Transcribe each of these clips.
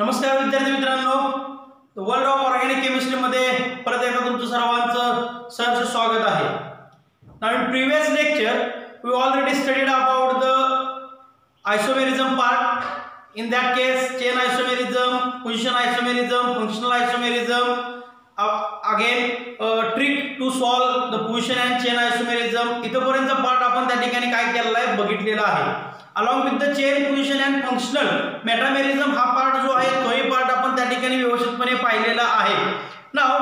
नमस्कार विद्यार्थी मित्रांनो, वर्ल्ड ऑफ ऑर्गॅनिक केमिस्ट्री मध्ये परत एकदा तुमचं सर्वांचं सहर्ष स्वागत आहे. Now in previous lecture we already studied about the isomerism part. In that case, chain isomerism, position isomerism, functional isomerism, again trick to solve the position and chain isomerism. इथपर्यंतचा part आपण त्या ठिकाणी काय केलेला आहे बघितलेला आहे. Along with the chain position and functional metamerism हा पार्ट जो आहे तोही पार्ट आपण त्या ठिकाणी व्यवस्थितपणे पाहिलेला आहे. Now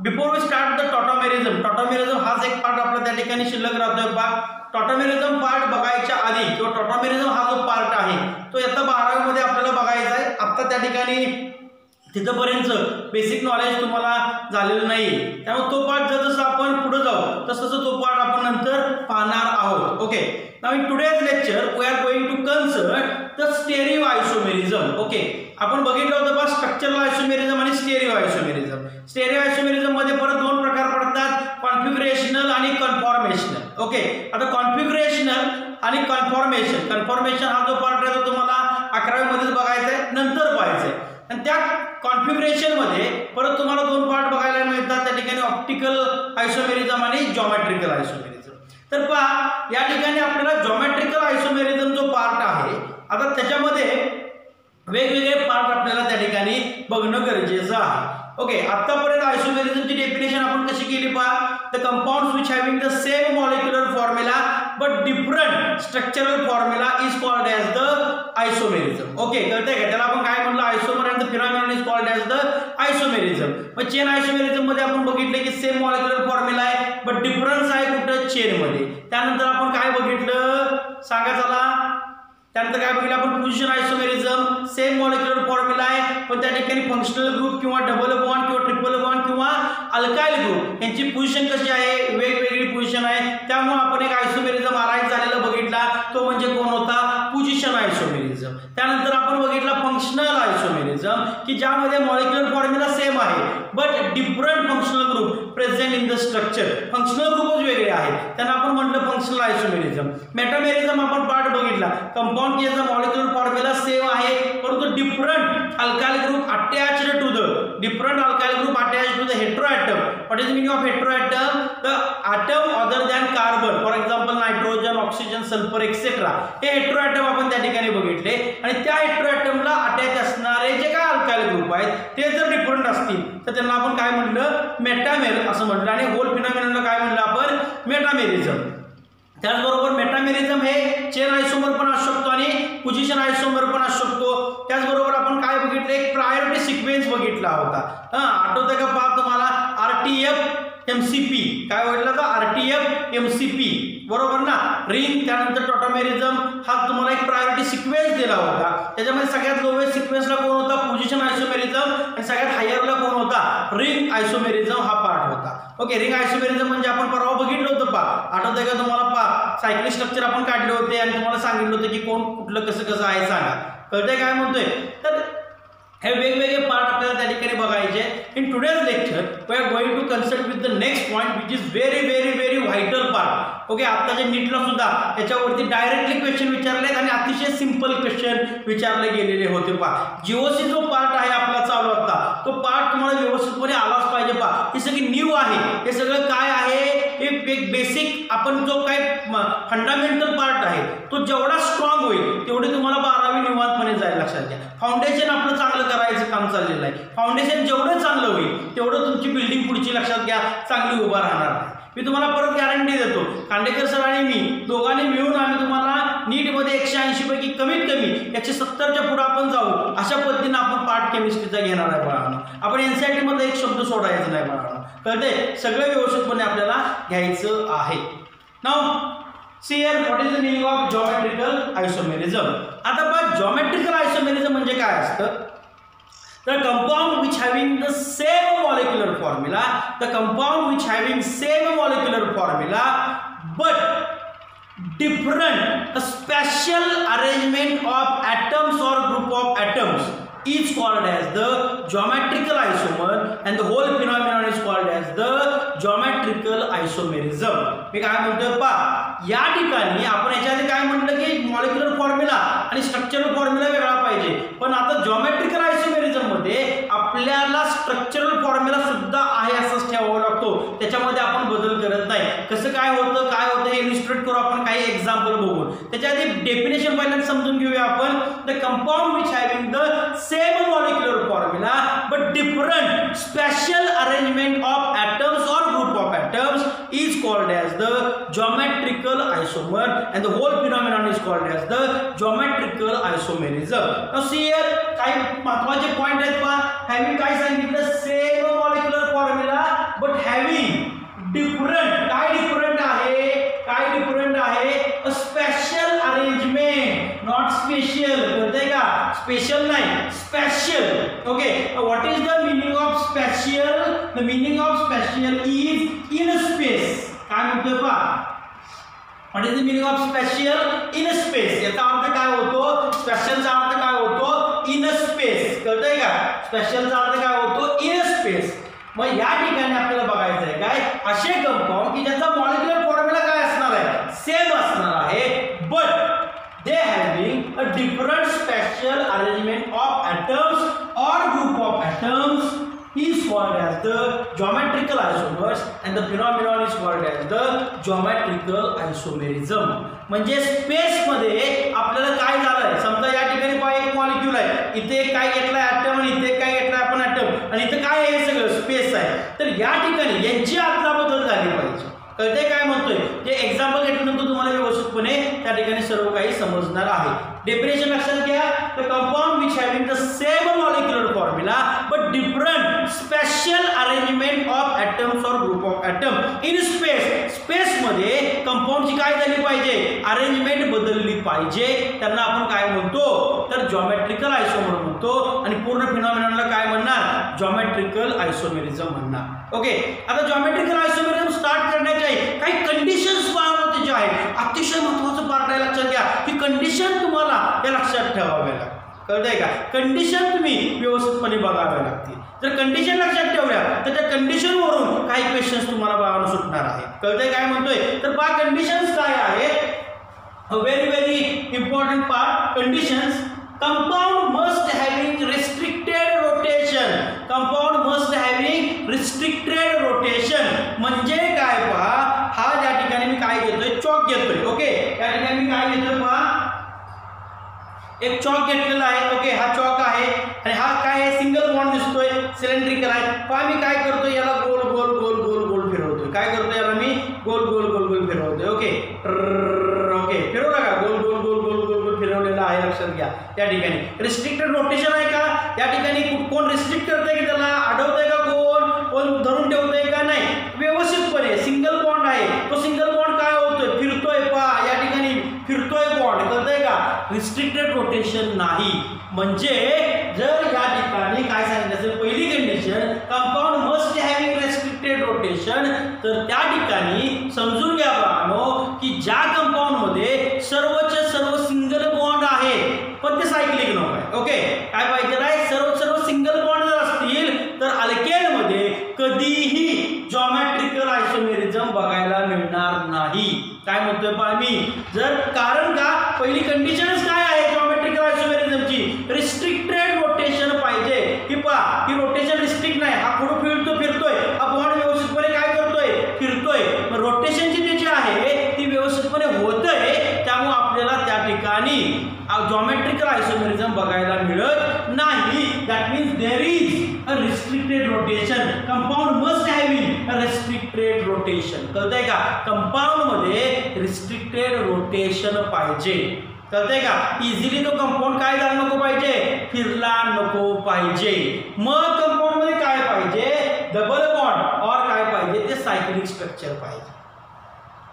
before we start the tautomerism हाच एक पार्ट आपला त्या ठिकाणी शिल्लक राहतोय. टॉटोमेरिझम पार्ट बघायच्या आधी किंवा टॉटोमेरिझम हा जो पार्ट आहे तो आता 12वी मध्ये आपल्याला बघायचा आहे. आता त्या ठिकाणी तिथपर्यंत बेसिक नॉलेज तुम्हाला झालेलं नाही, त्यामुळे तो पार्ट जसं आपण पुढे जाऊ तसं तो पार्ट आपण नंतर पाहणार आहोत. Okay, now in today's lecture we are going to consider the stereo isomerism. Okay, आपण बघितलं होतं बा स्ट्रक्चरल आयसोमेरिझम आणि स्टेरिओ आयसोमेरिझम. स्टेरिओ आयसोमेरिझम मध्ये परत दोन प्रकार पडतात, कॉन्फिगरेशनल आणि कन्फॉर्मेशनल. ओके, आता कॉन्फिगरेशनल आणि कन्फॉर्मेशन हा जो पार्ट आहे तो तुम्हाला 11वी मध्ये बघायचा आहे, नंतर पाहायचा आहे. आणि त्या कॉन्फिगरेशन मध्ये परत तुम्हाला दोन पार्ट बघायला मिळतात त्या ठिकाणी, ऑप्टिकल आयसोमेरिझम आणि जॉमेट्रिकल आयसोमेरिझम. तर पहा या ठिकाणी आपल्याला जॉमेट्रिकल आयसोमेरिझम जो पार्ट आहे आता त्याच्यामध्ये वेगवेगळे पार्ट आपल्याला त्या ठिकाणी बघणं गरजेचं आहे. ओके, आतापर्यंत आयसोमेरिझमची डेफिनेशन आपण कशी केली पहा, the compounds which having the same molecular formula but different structural formula is called as the isomerism. Okay, कळतंय का? त्याला आपण काय म्हणलं, isomer and the phenomenon is called as the isomerism. मग चेन आयसोमेरिझम मध्ये आपण बघितलं की सेम मॉलिक्युलर फॉर्म्युला आहे बट डिफरन्स आहे कुठं, चेन मध्ये. त्यानंतर आपण काय बघितलं सांगा चला, त्यानंतर काय बघितलं आपण, position isomerism, same molecular formula आहे पण त्या ठिकाणी फंक्शनल ग्रुप किंवा डबल बॉन्ड किंवा ट्रिपल बॉन्ड किंवा अल्काइल ग्रुप यांची पोझिशन कशी आहे, वेगवेगळी पोझिशन आहे. त्यामुळे आपण एक आयसोमेरिझम अराईज झालेला बघितला, तो म्हणजे कोण होता, पोझिशन आयसोमेरिझम. त्यानंतर आपण बघितला फंक्शनल आयसोमेरिझम की ज्यामध्ये मॉलिक्युलर फॉर्म्युला सेम आहे but different functional group present in the structure. Functional ग्रुपच वेगळे आहेत, त्यांना आपण म्हटलं फंक्शनल आयसोमेरिझम. मेटामेरिझम आपण पार्ट बघितला, कंपाउंड की याचा मॉलिक्युलर फॉर्म्युला सेम आहे परंतु different alkyl group attached to the heteroatom. What is the meaning of heteroatom, the atom other than carbon, for example nitrogen, oxygen, sulphur etcetera. हे heteroatom आपण त्या ठिकाणी बघितले आणि त्या हेटेरोएटमला अटॅच असणारे जे काय अल्काइल ग्रुप आहेत ते जर डिफरंट असतील तर त्यांना आपण काय म्हटलं, मेटामेर असं म्हटलं. आणि होल फिनॉमिनॉनला काय म्हटलं आपण, मेटामेरिझम. त्याचबरोबर मेटामेरिझम हे चेन आयसोमर पण असू शकतो आणि पोझिशन आयसोमर पण असू शकतो. त्याचबरोबर आपण काय बघितलं, एक प्रायोरिटी सिक्वेन्स बघितला होता. आठवतंय का पहा तुम्हाला, RTF MCP काय म्हटलं तर RTF MCP बरोबर ना, रिंग. त्यानंतर टॉटोमेरिझम हा तुम्हाला एक प्रायोरिटी सिक्वेन्स दिला होता. त्याच्यामध्ये सगळ्यात लोवेस्ट सिक्वेन्सला कोण होता, पोझिशन आयसोमेरिझम, आणि सगळ्यात हायरला कोण होता, रिंग आयसोमेरिझम हा पार्ट होता. ओके, रिंग आयसोमेरिझम म्हणजे आपण परवा बघितलं होतं पहा, आठवतंय का तुम्हाला पहा, सायक्लिक स्ट्रक्चर आपण काढले होते आणि तुम्हाला सांगितलं होतं की कोण कुठलं कसं आहे सांगा. कळतंय काय म्हणतोय? तर हे वेगवेगळे पार्ट आपल्याला त्या ठिकाणी बघायचे. In today's lecture we are going to consult with the next point which is very very very vital part. Okay, आत्ताच्या नीटला सुद्धा त्याच्यावरती डायरेक्टली क्वेश्चन विचारलेत आणि अतिशय सिंपल क्वेश्चन विचारले गेलेले होते पहा. जीओसी जो पार्ट आहे आपला चालू आता तो पार्ट तुम्हाला व्यवस्थितपणे आलाच पाहिजे पहा. हे सगळी न्यू आहे, हे सगळं काय आहे, एक बेसिक आपण जो काय फंडामेंटल पार्ट आहे तो जेवढा स्ट्रॉंग होईल तेवढे तुम्हाला 12वी निवांतपणे जाईल. लक्षात घ्या, फाउंडेशन आपलं चांगलं करायचं काम चाललेलं आहे. फाउंडेशन जेवढं चांगलं होईल तेवढं तुमची बिल्डिंग पुढची लक्षात घ्या चांगली उभा राहणार आहे. मी तुम्हाला परत गॅरंटी देतो, खांडेकर सर आणि मी दोघांनी मिळून आम्ही तुम्हाला नीटमध्ये 180 पैकी कमीत कमी 170च्या पुढे आपण जाऊ अशा पद्धतीने आपण पार्ट केमिस्ट्रीचा घेणार आहे बाळांनो. आपण NCERT मध्ये एक शब्द सोडायचा नाही बाळांनो. कळते, सगळं व्यवस्थितपणे आपल्याला घ्यायचं आहे. Now see here what is the meaning of geometrical isomerism. आता बघा जॉमेट्रिकल आयसोमेरिझम म्हणजे काय असतं, the compound which having the same molecular formula but different a special arrangement of atoms or group of atoms is called as the geometrical isomer and the whole phenomenon is called as the geometrical isomerism. मी काय म्हणतोय पहा, या ठिकाणी आपण याच्याआधी काय म्हटलं की मॉलिक्युलर फॉर्म्युला आणि स्ट्रक्चरल फॉर्म्युला वेगळा पाहिजे, पण आता जॉमेट्रिकल आयसोमेरिझम इलिस्ट्रेट करू आपण काही एक्झाम्पल बघून. त्याच्या आधी डेफिनेशन पहिल्यांदा समजून घेऊया आपण. The compound which having the same molecular formula but different special arrangement of atoms or group of atoms is called as the geometrical isomer and the whole phenomenon is called as the geometrical isomerism. Now see here काही महत्त्वाचे point आहेत पहा. Having काय सांगितलं, same molecular formula but having different. काय different आहे, काय different आहे, a special arrangement not special. कळतंय का, स्पेशल नाही special. Okay, what is the meaning of special. The meaning of special is in space. काय म्हणतोय पहा, what is the meaning of special in space. याचा अर्थ काय होतो, स्पेशलचा अर्थ काय होतो, इन स्पेस. कळतंय का, स्पेशलचा अर्थ काय होतो, इन स्पेस. मग या ठिकाणी आपल्याला बघायचं आहे काय, असे कंपाऊंड की ज्याचा मॉलिक्युलर फॉर्म्युला काय असणार आहे, सेम असणार आहे, but they having a different special arrangement of atoms or group of atoms is called as the geometrical isomers and the phenomenon is called as the geometrical isomerism. म्हणजे space मध्ये आपल्याला काय झालंय, समजा या ठिकाणी पहा एक मॉलिक्यूल आहे, इथे काय घेतलाय ॲटम आणि इथे काय घेतलाय आपण ॲटम आणि इथे काय आहे, सगळं स्पेस आहे. तर या ठिकाणी यांची आदला बदल झाली पाहिजे. कळते काय म्हणतोय, जे एक्झाम्पल घेतल्यानंतर तुम्हाला व्यवस्थितपणे त्या ठिकाणी सर्व काही समजणार आहे. डेफिनेशन लक्षात घ्या, the compound which having the same molecular formula but different special arrangement of atoms और group of atom in space. Space मध्ये कंपाऊंडची काय झाली पाहिजे, अरेंजमेंट बदलली पाहिजे. त्यांना आपण काय म्हणतो, तर जॉमेट्रिकल आयसोमर म्हणतो आणि पूर्ण फिनॉमिनॉनला काय म्हणणार, जॉमेट्रिकल आयसोमेरिझम म्हणणार. ओके, आता जॉमेट्रिकल आयसोमेरिझम स्टार्ट करण्याचे काही कंडिशन्स महत्त्वाचे आहेत. अतिशय महत्त्वाचं पार्ट आहे, लक्षात घ्या की कंडिशन तुम्हाला या लक्षात ठेवाव्या लागतात. कळतंय का, कंडिशन तुम्ही व्यवस्थितपणे बघाव्या लागतील. जर कंडिशन लक्षात ठेवल्या तर त्या कंडिशनवरून काही क्वेश्चन्स तुम्हाला बघायला सुटणार आहेत. कळतंय काय म्हणतोय, तर पहा कंडिशन्स काय आहेत. A very important part, conditions. Compound must having restricted rotation. Compound must having restricted rotation म्हणजे काय पहा, हा ज्या ठिकाणी मी काय घेतोय, चॉक घेतोय. ओके, या ठिकाणी मी काय घेतोय पहा, एक चॉक घेतलेला आहे. ओके, हा चॉक आहे आणि हा काय आहे, सिंगल बॉन्ड दिसतोय, सिलेंड्रिकल आहे. पहा मी काय करतोय, याला गोल गोल गोल गोल गोल फिरवतोय. काय करतोय, याला मी गोल गोल गोल गोल फिरवतोय. ओके, ओके, फिरवला का, गोल गोल गोल गोल गोल गोल फिरवलेला आहे. लक्षात घ्या त्या ठिकाणी रिस्ट्रिक्टेड रोटेशन आहे का, या ठिकाणी कोण रिस्ट्रिक्ट करतंय की त्याला अडवतंय का, कोण धरून ठेवतंय का, नाही, व्यवस्थितपणे सिंगल बॉन्ड आहे. तो सिंगल बॉन्ड काय होतोय, फिरतोय. पहा या ठिकाणी फिरतोय बॉन्ड. कळतंय का, रिस्ट्रिक्टेड रोटेशन नाही. म्हणजे जर या ठिकाणी काय सांगितलं असेल, पहिली condition compound must having restricted rotation, तर त्या ठिकाणी समजून घ्या बाळांनो की ज्या कंपाऊंड मध्ये सर्वचे सर्व सिंगल बॉन्ड आहेत पण ते सायक्लिक नको आहे. ओके, काय पाहिजे आहे, सर्व सिंगल बॉन्ड जर असतील तर अल्केन मध्ये कधीही जॉमेट्रिकल आयसोमेरिझम बघायला मिळणार नाही. काय म्हणतोय पहा मी, जर कारण का, पहिली कंडिशनच काय आहे जॉमेट्रिकल आयसोमेरिझमची, रिस्ट्रिक्टेड रोटेशन पाहिजे. की पहा ही रोटेशन रिस्ट्रिक्ट नाही, हा पुढे फिरतोय, हा बॉन्ड व्यवस्थितपणे काय करतोय, फिरतोय. रोटेशन जी त्याची आहे ती व्यवस्थितपणे होतंय, त्यामुळे आपल्याला त्या ठिकाणी जॉमेट्रिकल आयसोमेरिझम बघायला मिळत नाही. That means there is a restricted rotation. Compound must having a restricted rotation. कळतंय का, कंपाऊंड मध्ये रिस्ट्रिक्टेड रोटेशन पाहिजे. कळतंय का, इझिली तो कंपाऊंड काय झाला नको पाहिजे, फिरला नको पाहिजे. मग कंपाऊंड मध्ये काय पाहिजे, डबल बॉन्ड और काय पाहिजे, ते सायक्लिक स्ट्रक्चर पाहिजे.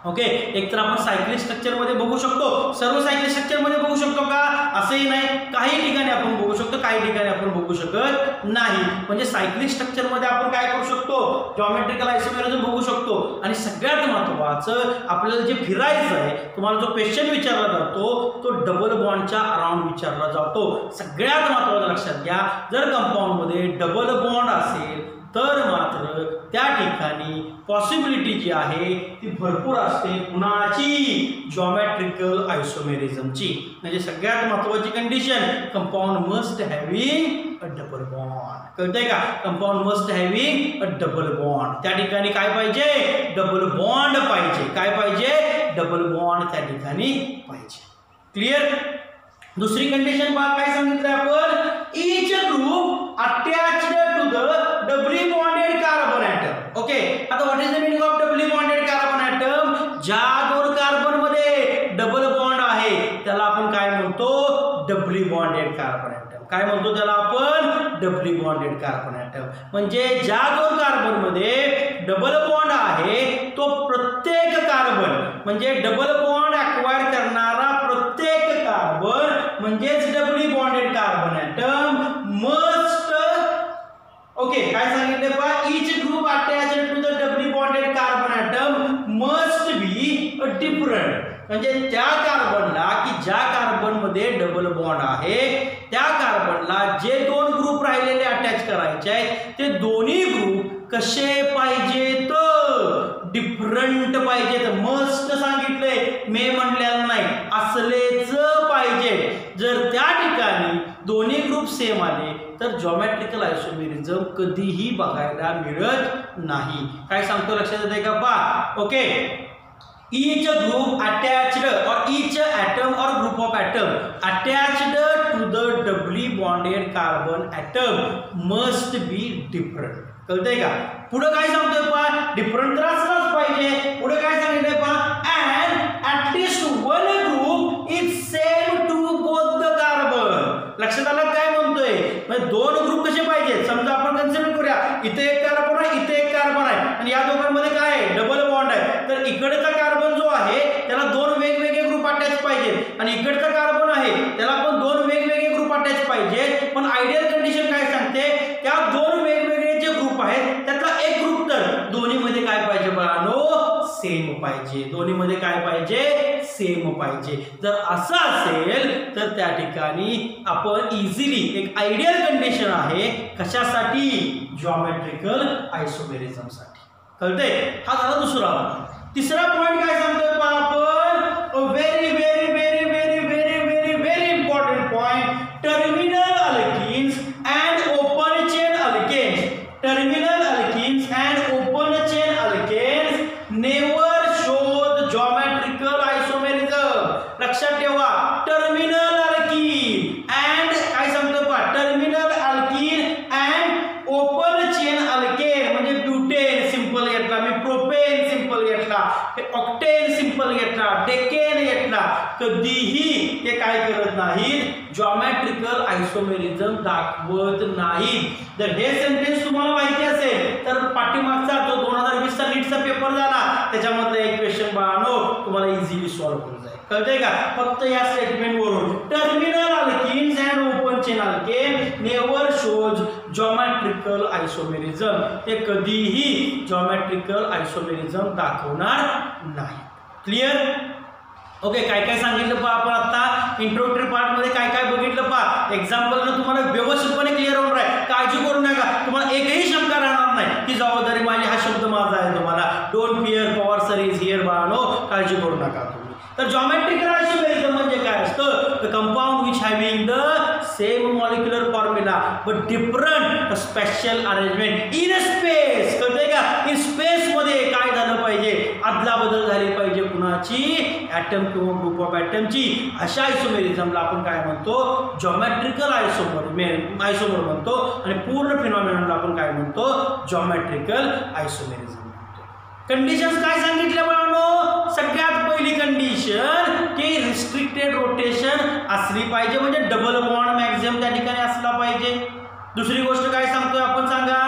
ओके, एक तर आपण सायक्लिक स्ट्रक्चर मध्ये बघू शकतो, सर्व सायक्लिक स्ट्रक्चर मध्ये बघू शकतो का, असंही नाही, काही ठिकाणी आपण बघू शकतो, काही ठिकाणी आपण बघू शकत नाही. म्हणजे सायक्लिक स्ट्रक्चर मध्ये आपण काय करू शकतो, जॉमेट्रिकल आयसोमेरिझम बघू शकतो. आणि सगळ्यात महत्त्वाचं आपल्याला जे फिरायचं आहे, तुम्हाला जो क्वेश्चन विचारला जातो तो डबल बॉन्डच्या अराउंड विचारला जातो. सगळ्यात महत्त्वाचं लक्षात घ्या, जर कंपाऊंड मध्ये डबल बॉन्ड असेल तर मात्र त्या ठिकाणी पॉसिबिलिटी जी आहे ती भरपूर असते कुणाची, जॉमेट्रिकल आयसोमेरिझमची. म्हणजे सगळ्यात महत्त्वाची कंडिशन, कंपाऊंड मस्ट हॅविंग अ डबल बॉन्ड. कळतंय का, कंपाऊंड मस्ट हॅविंग अ डबल बॉन्ड. त्या ठिकाणी काय पाहिजे, डबल बॉन्ड पाहिजे. काय पाहिजे, डबल बॉन्ड त्या ठिकाणी पाहिजे. क्लिअर. दुसरी कंडिशन पहा काय सांगितलं आपण, each group attached to the doubly bonded carbon atom. Okay, आता what is the meaning of doubly bonded carbon atom? ज्या दोन कार्बन मध्ये डबल बॉन्ड आहे त्याला आपण काय म्हणतो, डबली बॉन्डेड कार्बन ॲटम. काय म्हणतो त्याला आपण, डबली बॉन्डेड कार्बन ॲटम. म्हणजे ज्या दोन कार्बन मध्ये डबल बॉन्ड आहे तो प्रत्येक कार्बन म्हणजे डबल बॉन्ड अक्वायर करणारा प्रत्येक कार्बन म्हणजेच doubly bonded carbon atom must. Okay, काय सांगितले पहा, each group attached to the doubly bonded carbon atom must be a different. म्हणजे त्या कार्बनला की ज्या कार्बन मध्ये डबल बॉन्ड आहे त्या कार्बनला जे दोन ग्रुप राहिलेले अटॅच करायचे आहेत ते दोन्ही ग्रुप कसे पाहिजेत, डिफरंट पाहिजेत. मस्ट सांगितले, मे म्हटलेलं नाही, असलेच पाहिजे. जर त्या ठिकाणी दोन्ही ग्रुप सेम आले तर जॉमेट्रिकल आयसोमेरिझम कधीही बघायला मिळत नाही. काय सांगतो लक्षात येते का पहा. Okay, each group attached or each atom or group of atom attached to the doubly bonded carbon atom must be different. कळतंय का? पुढे काय सांगतोय पहा, डिफरंट तर असलाच पाहिजे. पुढे काय सांगितलंय पहा, and at least one group is same to both the carbon. लक्षात आलं काय म्हणतोय, म्हणजे दोन ग्रुप कसे पाहिजे. समजा आपण कन्सिडर करूया, इथे एक कार्बन आहे, इथे एक कार्बन आहे आणि या दोघांमध्ये काय आहे, डबल बॉन्ड आहे. तर इकडचा कार्बन जो आहे त्याला दोन वेगवेगळे ग्रुप अटॅच पाहिजे आणि इकडचा कार्बन आहे त्याला पण दोन वेगवेगळे ग्रुप अटॅच पाहिजे. पण आयडियल कंडिशन काय सांगते, त्या दोन वेगवेगळे जे ग्रुप आहेत त्यातला एक ग्रुप तर दोन्ही मध्ये काय पाहिजे बाळांनो, सेम पाहिजे. दोन्ही मध्ये काय पाहिजे, सेम पाहिजे. जर असं असेल तर त्या ठिकाणी आपण इझिली एक आयडियल कंडिशन आहे कशासाठी, जॉमेट्रिकल आयसोमेरिझम साठी. कळते. हा झाला दुसरा. तिसरा पॉइंट काय सांगतोय पहा आपण, very very very very very very very important point, terminal alkenes and open chain alkanes. Terminal alkenes and open chain alkanes never shows geometrical isomerism. लक्षात ठेवा, टर्मिनल अल्किन अँड काय सांगतोय पहा, terminal alkene and open chain alkane म्हणजे butane simple घेतला मी, propane simple घेतला, octane simple घेतला, डेकेन घेतला, कधीही ते काय करत नाहीत, जॉमेट्रिकल आयसोमेरिझम दाखवत नाही. जर हे सेंटेन्स तुम्हाला माहिती असेल तर पाठीमागचा जो 2020 चा नीटचा पेपर झाला त्याच्यामधला एक क्वेश्चन बाळांनो तुम्हाला इझिली सॉल्व्ह होऊन जाईल. कळतंय का? फक्त या स्टेटमेंट वरून, terminal alkenes and open chain alkane never shows geometrical isomerism. ते कधीही जॉमेट्रिकल आयसोमेरिझम दाखवणार नाही. क्लिअर. ओके, काय काय सांगितलं पहा आपण आता इंट्रोडक्टरी पार्ट मध्ये काय काय बघितलं पहा. एक्झाम्पल न तुम्हाला व्यवस्थितपणे क्लिअर होणार आहे. काळजी करू नका, तुम्हाला एकही शंका राहणार नाही की जबाबदारी माझी, हा शब्द माझा आहे. तुम्हाला don't fear, power sir is here बाळांनो, काळजी करू नका तुम्ही. तर जॉमेट्रिकल आयसोमेरिझम म्हणजे काय असतं, the compound which having the same molecular formula but different special arrangement in space. कळतंय का? इन स्पेस मध्ये काय झालं पाहिजे, अदला बदल झाली पाहिजे कुणाची, ॲटम किंवा ग्रुप ऑफ ॲटमची. अशा आयसोमेरिझमला आपण काय म्हणतो, जॉमेट्रिकल आयसोमर म्हणतो आणि पूर्ण फिनॉमिननला आपण काय म्हणतो, जॉमेट्रिकल आयसोमेरिझम. कंडिशन्स काय सांगितल्या बाळांनो, सगळ्यात पहिली कंडिशन की रिस्ट्रिक्टेड रोटेशन असली पाहिजे म्हणजे डबल बॉन्ड मॅक्झिमम त्या ठिकाणी असला पाहिजे. दुसरी गोष्ट काय सांगतोय आपण सांगा,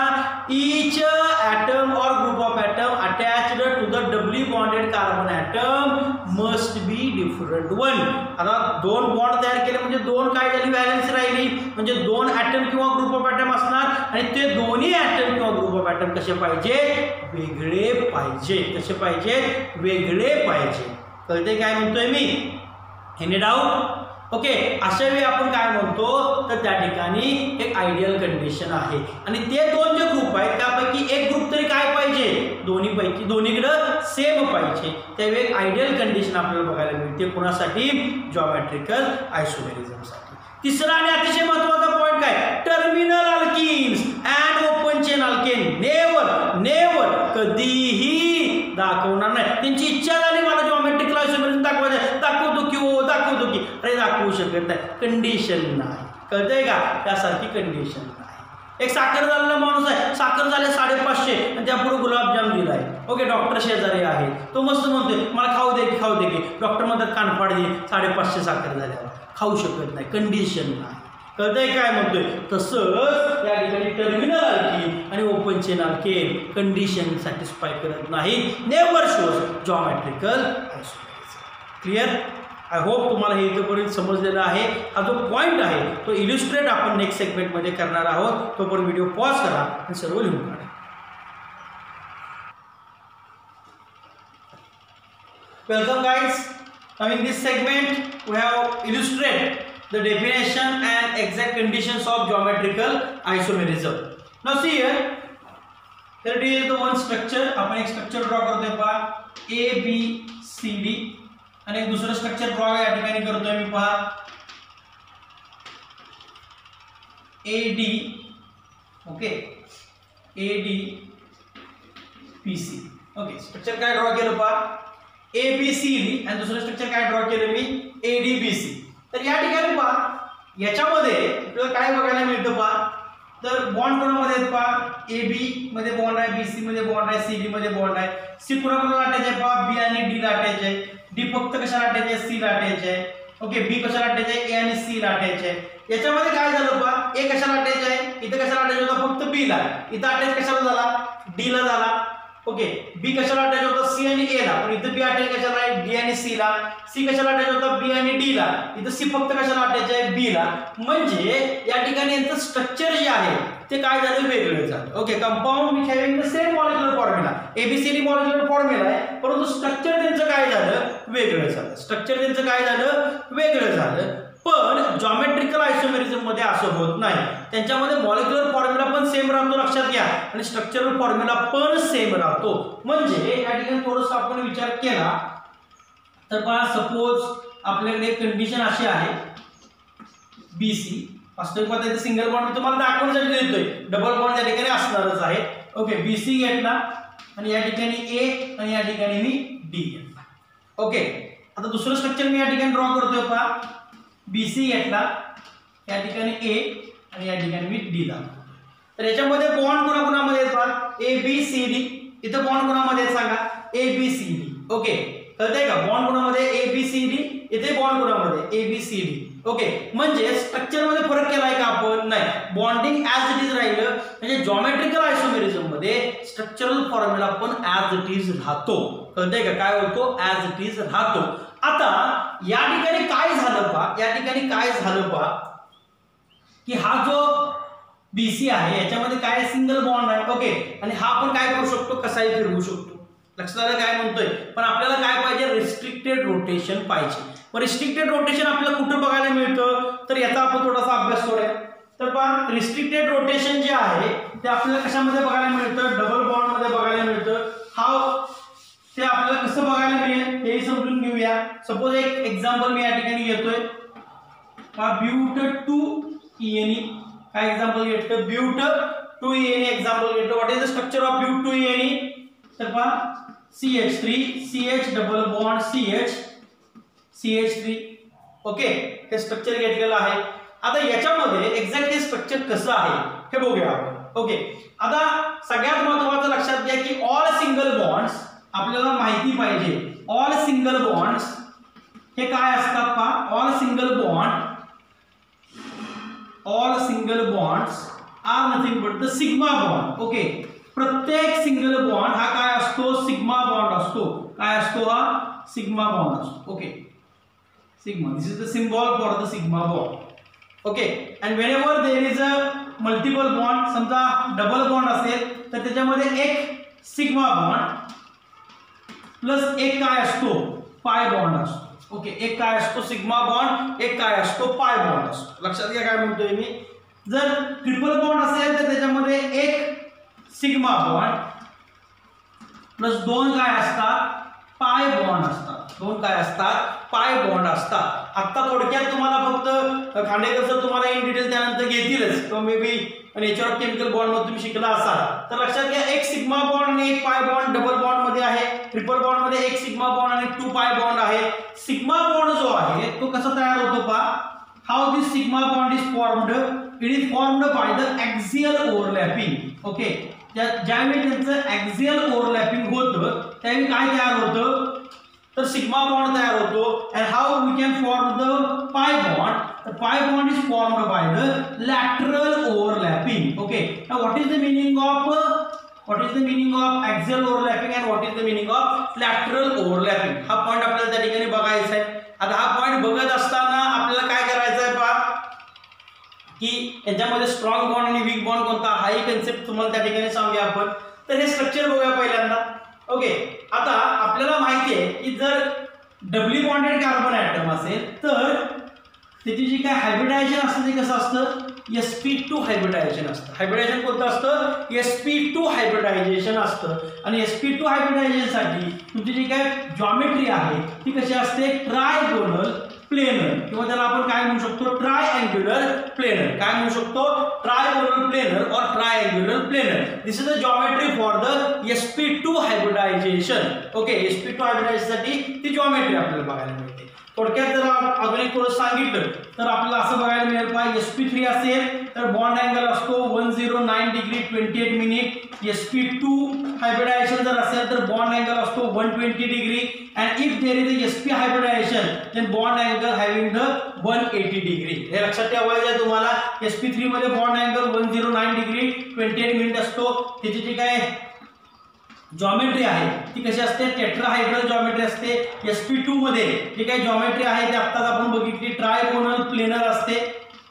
each atom or group of atom attached to the doubly bonded carbon atom must be different one. आता दोन बॉन्ड तयार केले म्हणजे दोन काय झाली, व्हॅलेन्स राहिली म्हणजे दोन ॲटम किंवा ग्रुप ऑफ ॲटम असणार आणि ते दोन्ही ॲटम किंवा ग्रुप ऑफ ॲटम कसे पाहिजे, वेगळे पाहिजे. कसे पाहिजे, वेगळे पाहिजे. कळते काय म्हणतोय मी, एनी डाऊट? ओके, अशा वेळी आपण काय म्हणतो तर त्या ठिकाणी एक आयडियल कंडिशन आहे आणि ते दोन जे ग्रुप आहेत त्यापैकी एक ग्रुप तरी काय पाहिजे, दोन्हीपैकी दोन्हीकडे सेम पाहिजे. त्यावेळी एक आयडियल कंडिशन आपल्याला बघायला मिळते कोणासाठी, जॉमेट्रिकल आयसोमेरिझमसाठी. तिसरा आणि अतिशय महत्त्वाचा पॉइंट काय, terminal alkenes and open chain alkane never never कधीही दाखवणार नाही. त्यांची इच्छा झाली मला जॉमेट्रिकल म्हणतो की अरे दाखवू शकत नाही, कंडिशन नाही, कळतंय का, त्यासारखी कंडिशन नाही. एक साखर झालेला माणूस आहे, साखर झाले 550 आणि त्यापुढे गुलाबजाम दिलाय. ओके, डॉक्टर शेजारी आहे, तो मस्त म्हणतोय मला खाऊ दे की खाऊ दे की. डॉक्टर म्हणतात कानफाड दे, 550 साखर झाल्यावर खाऊ शकत नाही, कंडिशन नाही. कळतंय काय म्हणतोय. तसंच या ठिकाणी टर्मिनल आल्कीन आणि open chain Alcaine condition satisfy करत नाही, never shows geometrical isomerism. Clear. I hope तुम्हाला हे इथपर्यंत समजलेलं आहे. हा जो पॉईंट आहे तो इल्युस्ट्रेट आपण नेक्स्ट सेगमेंटमध्ये करणार आहोत. तोपर्यंत व्हिडिओ पॉज करा आणि सर्व लिहून काढा. Welcome guys. Now in this segment we have illustrate the definition and exact conditions of geometrical isomerism. Now see here, here it is the one structure. आपण एक स्ट्रक्चर ड्रॉ करतोय पहा A B C D आणि एक दुसरं structure draw या ठिकाणी करतोय मी पहा A D. Okay, A D P C. Okay, structure काय ड्रॉ केलं पहा ABCD आणि दुसरं स्ट्रक्चर काय ड्रॉ केलं मी ADBC. तर या ठिकाणी पहा याच्यामध्ये आपल्याला काय बघायला मिळतं पहा, तर बॉन्ड कोणामध्ये आहेत पहा, AB मध्ये बॉन्ड आहे, BC मध्ये बॉन्ड आहे, CD मध्ये बॉन्ड आहे. C कोणाला लाटायचे आहे पहा, B आणि D लाटायचे आहे. D फक्त कशा लाटायचे आहे, C लाटायचे आहे. ओके, B कशा लाटायचे आहे, A आणि C लाटायचे आहे. याच्यामध्ये काय झालं पहा, A कशा लाटायचे आहे, इथं कशा लाटायचं होतं फक्त B ला, इथं अटॅच कशाला झाला, D ला झाला. ओके, B कशाला अटॅच होता, C आणि A ला, पण इथं B अटॅच कशाला आहे, D आणि C ला. C कशाला अटॅच होता, B आणि D ला, इथं C फक्त कशाला अटॅच आहे, B ला. म्हणजे या ठिकाणी यांचं स्ट्रक्चर जे आहे ते काय झालं, वेगळं झालं. Okay, compound which having the same molecular formula, ABCD molecular formula आहे, परंतु स्ट्रक्चर त्यांचं काय झालं, वेगळं झालं. स्ट्रक्चर त्यांचं काय झालं, वेगळं झालं. पण जॉमेट्रिकल आयसोमेरिझम मध्ये असं होत नाही. त्यांच्यामध्ये मॉलिक्युलर फॉर्म्युला पण सेम राहतो, लक्षात घ्या, आणि स्ट्रक्चरल फॉर्म्युला पण सेम राहतो. म्हणजे या ठिकाणी थोडंसं आपण विचार केला तर पहा, सपोज आपल्याकडे कंडिशन अशी आहे BC. वास्तविक पाहता इथे सिंगल बॉन्ड मी तुम्हाला दाखवण्यासाठी देतोय, डबल बॉन्ड त्या ठिकाणी असणारच आहे. ओके, BC घेतला आणि या ठिकाणी A आणि या ठिकाणी मी D घेतला. ओके, आता दुसरं स्ट्रक्चर मी या ठिकाणी ड्रॉ करतोय पहा, BC घेतला, या ठिकाणी A आणि या ठिकाणी मी D दाखवतो. तर याच्यामध्ये बॉन्ड कोणाकोणामध्ये आहेत पहा, ABCD. इथं बॉन्ड कोणामध्ये आहेत सांगा, ABCD. ओके, कळतंय का, बॉन्ड कोणामध्ये ABCD, इथे बॉन्ड कोणामध्ये ABCD. ओके, म्हणजे स्ट्रक्चर मध्ये फरक केलाय का आपण, नाही, बॉन्डिंग ऍज इट इज राहिलं. म्हणजे जॉमेट्रिकल आयसोमेरिझम मध्ये स्ट्रक्चरल फॉर्म्युला पण ऍज इट इज राहतो. कळतंय का, काय होतो, ऍज इट इज राहतो. आता या ठिकाणी काय झालं पहा, या ठिकाणी काय झालं पहा की हा जो BC आहे याच्यामध्ये काय सिंगल बॉन्ड आहे. ओके, आणि हा आपण काय करू शकतो, कसाही फिरवू शकतो. लक्षात आलं काय म्हणतोय. पण आपल्याला काय पाहिजे, रिस्ट्रिक्टेड रोटेशन पाहिजे. मग रिस्ट्रिक्टेड रोटेशन आपल्याला कुठं बघायला मिळतं, तर याचा आपण थोडासा अभ्यास करूया. तर पहा, रिस्ट्रिक्टेड रोटेशन जे आहे ते आपल्याला कशामध्ये बघायला मिळतं, डबल बॉन्ड मध्ये बघायला मिळतं. हा ते आपल्याला कसं बघायला मिळेल हे समजून घेऊया. सपोज एक एक्झाम्पल मी या ठिकाणी घेतोय, ब्यूट टू ENE. काय एक्झाम्पल घेतलं, ब्यूट टू ENE एक्झाम्पल घेतलं. What is the structure of but two ENE. तर पहा, CH3 CH double bond CH CH3. Okay, हे स्ट्रक्चर घेतलेलं आहे. आता याच्यामध्ये एक्झॅक्ट हे स्ट्रक्चर कसं आहे हे बघूया आपण. ओके, आता सगळ्यात महत्त्वाचं लक्षात घ्या की ऑल सिंगल बॉन्ड्स आपल्याला माहिती पाहिजे. ऑल सिंगल बॉन्ड्स हे काय असतात पहा, all single bonds are nothing but the sigma bond. Okay, प्रत्येक सिंगल बॉन्ड हा काय असतो, सिग्मा बॉन्ड असतो. काय असतो, हा सिग्मा बॉन्ड असतो. Okay, sigma, this is the symbol for the sigma bond. Okay, and whenever there is a multiple bond, समजा डबल बॉन्ड असेल तर त्याच्यामध्ये एक सिग्मा बॉन्ड प्लस एक काय असतो, पाय बॉन्ड असतो. ओके, एक काय असतो सिग्मा बॉन्ड, एक काय असतो पाय बॉन्ड असतो. लक्षात घ्या काय म्हणतोय मी. जर ट्रिपल बॉन्ड असेल तर त्याच्यामध्ये एक सिग्मा बॉन्ड प्लस दोन काय असतात, पाय बॉन्ड असतात. दोन काय असतात, पाय बॉन्ड असतात. आता थोडक्यात तुम्हाला फक्त खांडेकर सर तुम्हाला इन डिटेल त्यानंतर घेतीलच, किंवा may be nature of chemical bond मध्ये तुम्ही शिकला असाल. तर लक्षात घ्या, एक सिग्मा बॉन्ड आणि एक पाय बॉन्ड डबल बॉन्ड मध्ये आहे. ट्रिपल बॉन्ड मध्ये एक सिग्मा बॉन्ड आणि 2 पाय बॉन्ड आहे. सिग्मा बॉन्ड जो आहे तो तो कसा तयार होतो पहा. How this sigma bond is formed. It is formed by the axial overlapping. Okay, ज्यावेळी त्यांचं ॲक्सियल ओव्हरलॅपिंग होतं त्यावेळी काय तयार होतं तर सिग्मा बॉन्ड तयार होतो. And how we can form the pi bond. The pi bond is formed by the lateral overlapping. Okay. Now, what is the meaning of axial overlapping and what is the meaning of lateral overlapping? हा point आपल्याला त्या ठिकाणी बघायचा आहे. आता हा point बघत असताना आपल्याला काय करायचं आहे पहा की यांच्यामध्ये स्ट्रॉंग बॉन्ड आणि वीक बॉन्ड कोणता हा ही कन्सेप्ट तुम्हाला त्या ठिकाणी सांगूया आपण. तर हे स्ट्रक्चर बघूया पहिल्यांदा. ओके, आता आपल्याला माहिती आहे की जर डबली बॉन्डेड कार्बन ॲटम असेल तर त्याची जी काय हायब्रिडायझेशन असतं ते कसं असतं sp2 हायब्रिडायझेशन असतं. हायब्रिडायझेशन कोणतं असतं sp2 हायब्रिडायझेशन असतं. आणि sp2 हायब्रिडायझेशनसाठी तुमची जी काय जॉमेट्री आहे ती कशी असते ट्रायगोनल प्लेनर किंवा त्याला आपण काय म्हणू शकतो ट्रायअँग्युलर प्लेनर. काय म्हणू शकतो ट्रायगोनल प्लेनर और triangular planar. This is the geometry for the sp2 hybridisation. Okay, sp2 हायब्रिडायझेशनसाठी ती जॉमेट्री आपल्याला बघायला मिळते. थोडक्यात जर अजून एक थोडं सांगितलं तर आपल्याला असं बघायला मिळेल पाहिजे sp3 असेल तर बॉन्ड अँगल असतो 109 डिग्री 28 मिनिट. sp2 हायब्रिडायझेशन जर असेल तर बॉन्ड अँगल असतो 120 degree. And if there is a sp hybridisation then bond angle having the 180 degree. हे लक्षात ठेवायचं आहे तुम्हाला. sp3 मध्ये बॉन्ड अँगल 109 डिग्री 28 मिनिट असतो. त्याची जी काय जॉमेट्री आहे ती कशी असते टेट्राहायड्रल जॉमेट्री असते. sp2 मध्ये जी काही जॉमेट्री आहे ती आत्ताच आपण बघितली ट्रायगोनल प्लेनर असते.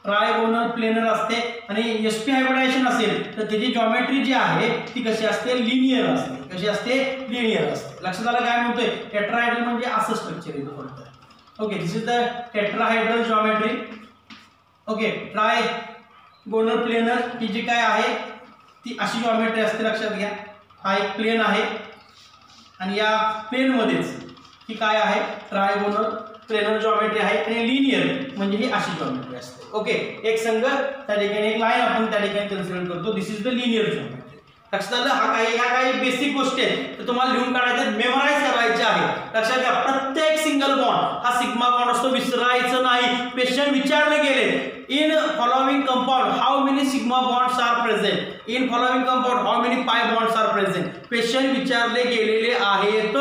ट्रायगोनल प्लेनर असते. आणि sp हायब्रिडायझेशन असेल तर त्याची जॉमेट्री जी आहे ती कशी असते लिनियर असते. कशी असते लिनियर असते. लक्षात आलं काय म्हणतोय टेट्राहायड्रल म्हणजे असं स्ट्रक्चर येतं फक्त. Okay, this is the tetrahedral geometry. Okay, trigonal planar ही जी काय आहे ती अशी जॉमेट्री असते. लक्षात घ्या हा एक प्लेन आहे आणि या प्लेन मध्येच ही काय आहे ट्रायगोनल प्लेनर जॉमेट्री आहे आणि लिनियर म्हणजे ही अशी जॉमेट्री असते. ओके, एक संघ त्या ठिकाणी एक लाईन आपण त्या ठिकाणी कन्सिडर करतो. दिस इज द लिनियर जॉमेट्री. लक्षात आलं. ह्या काही बेसिक गोष्टी आहेत तर तुम्हाला लिहून काढायचं मेमोराइज करायचे आहे. लक्षात घ्या प्रत्येक सिंगल बॉन्ड हा सिग्मा बॉन्ड असतो. विसरायचं नाही. क्वेश्चन विचारले गेले in following compound how many sigma bonds are present. in following compound how many pi bonds are present. Question विचारले गेलेले आहेत.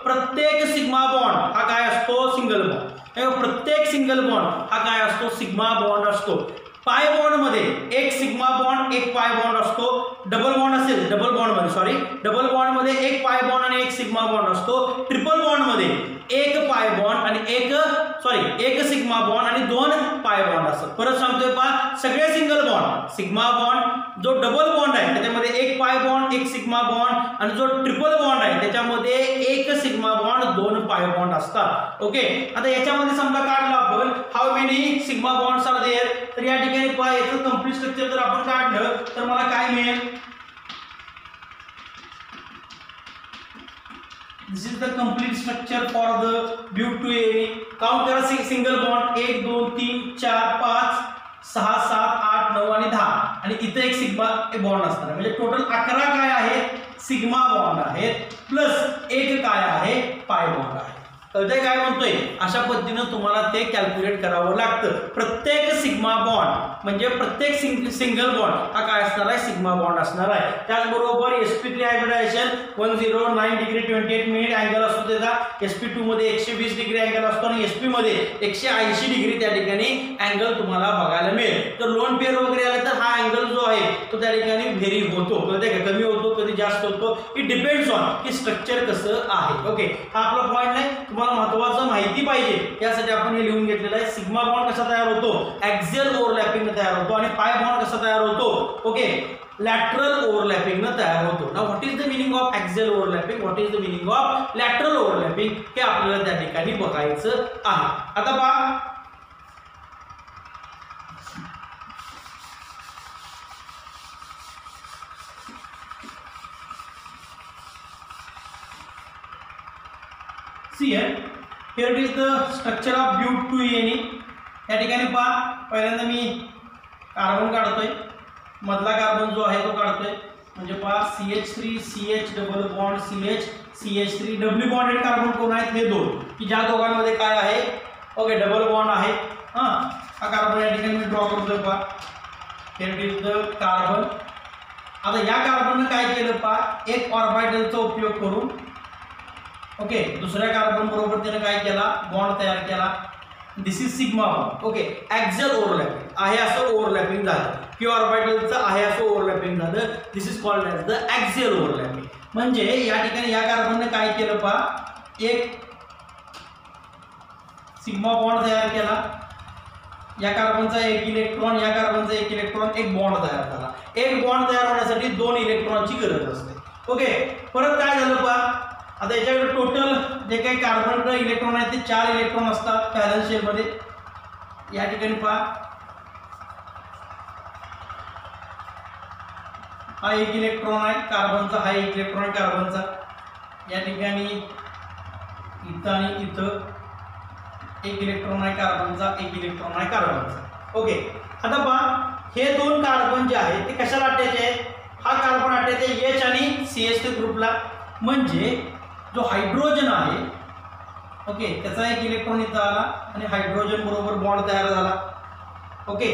प्रत्येक सिग्मा बॉन्ड हा काय असतो सिंगल बॉन्ड. प्रत्येक सिंगल बॉन्ड हा काय असतो सिग्मा बॉन्ड असतो. पाय बॉन्ड मध्ये एक सिग्मा बॉन्ड एक पाय बॉन्ड असतो. डबल बॉन्ड असेल डबल बॉन्ड मध्ये एक पाय बॉन्ड आणि एक सिग्मा बॉन्ड असतो. ट्रिपल बॉन्ड मध्ये एक पाय बॉन्ड आणि एक सिग्मा बॉन्ड आणि दोन पाय बॉन्ड असतात. परत सांगतोय पहा सगळे सिंगल बॉन्ड सिग्मा बॉन्ड जो डबल बॉन्ड आहे त्याच्यामध्ये एक पाय बॉन्ड एक सिग्मा बॉन्ड आणि जो ट्रिपल बॉन्ड आहे त्याच्यामध्ये एक सिग्मा बॉन्ड दोन पाय बॉन्ड असतात. ओके, आता याच्यामध्ये समजा काढलं आपण how many sigma bonds are there तर या ठिकाणी पहा याचं कंप्लीट स्ट्रक्चर जर आपण काढलं तर मला काय मिळेल. This is the complete structure for the butane. Count करा सिंगल बॉन्ड 1 2 3 4 5 6 7 8 9 आणि 10 आणि इथे एक सिग्मा बॉन्ड असणार म्हणजे टोटल 11 काय आहेत सिग्मा बॉन्ड आहेत प्लस एक काय आहे पाय बॉन्ड आहे. कळतंय काय म्हणतोय. अशा पद्धतीने तुम्हाला ते कॅल्क्युलेट करावं लागतं. प्रत्येक सिग्मा बॉन्ड म्हणजे प्रत्येक सिंगल बॉन्ड हा काय असणार आहे सिग्मा बॉन्ड असणार आहे. त्याचबरोबर sp3 hybridisation 109 degree 28 minute angle असतो त्याचा. sp2 मध्ये 120 डिग्री अँगल असतो आणि sp मध्ये 180 डिग्री त्या ठिकाणी अँगल तुम्हाला बघायला मिळेल. तर लोन पेअर वगैरे आले तर हा अँगल जो आहे तो त्या ठिकाणी व्हेरी होतो. कळतंय का कमी होतो कधी जास्त होतो. इट डिपेंड्स ऑन की स्ट्रक्चर कसं आहे. ओके, हा आपला पॉईंट नाही. महत्वाचं माहिती पाहिजे यासाठी आपण हे लिहून घेतलेलं आहे. सिग्मा बॉन्ड कसा तयार होतो ॲक्सियल ओव्हरलॅपिंग तयार होतो आणि पाय बॉन्ड कसा तयार होतो ओके लॅटरल ओव्हरलॅपिंग तयार होतो. Now what is the meaning of axial overlapping what is the meaning of lateral overlapping हे आपल्याला त्या ठिकाणी बघायचं आहे. आता पहा here it is the structure of butane. या ठिकाणी पहा पहिल्यांदा मी कार्बन काढतोय मधला कार्बन जो आहे तो काढतोय म्हणजे पहा CH3 CH double bond CH CH3 double bonded carbon कोण आहेत हे दोन की ज्या दोघांमध्ये काय आहे ओके, डबल बॉन्ड आहे. हा कार्बन या ठिकाणी मी ड्रॉ करतोय पहा. Here it is the carbon. आता या कार्बननं काय केलं पहा, एक ऑर्बिटलचा उपयोग करून ओके दुसऱ्या कार्बन बरोबर त्याने काय केला, बॉन्ड तयार केला. This is sigma bond. Okay, axial overlapping आहे असं ओव्हरलॅपिंग झालं, पी ऑर्बिटलचं आहे असं ओव्हरलॅपिंग झालं. This is called as the axial overlapping. म्हणजे या ठिकाणी या कार्बनने काय केलं पहा, एक सिग्मा बॉन्ड तयार केला. या कार्बनचा एक इलेक्ट्रॉन, या कार्बनचा एक इलेक्ट्रॉन, एक बॉन्ड तयार झाला. एक बॉन्ड तयार होण्यासाठी 2 इलेक्ट्रॉनची गरज असते. ओके, परत काय झालं पहा, आता याच्याकडे टोटल जे काही कार्बन इलेक्ट्रॉन आहेत ते 4 इलेक्ट्रॉन असतात व्हॅलन्स शेलमध्ये. या ठिकाणी पहा, हा एक इलेक्ट्रॉन आहे कार्बनचा, हा एक इलेक्ट्रॉन आहे कार्बनचा. या ठिकाणी इथं आणि इथं एक इलेक्ट्रॉन आहे कार्बनचा, एक इलेक्ट्रॉन आहे कार्बनचा. ओके, आता पहा हे 2 कार्बन जे आहे ते कशाला अटॅच आहेत, हा कार्बन अटॅच आहे H आणि CH3 ग्रुपला. म्हणजे जो हायड्रोजन आहे ओके त्याचा एक इलेक्ट्रॉन इथं आला आणि हायड्रोजन बरोबर बॉन्ड तयार झाला. ओके,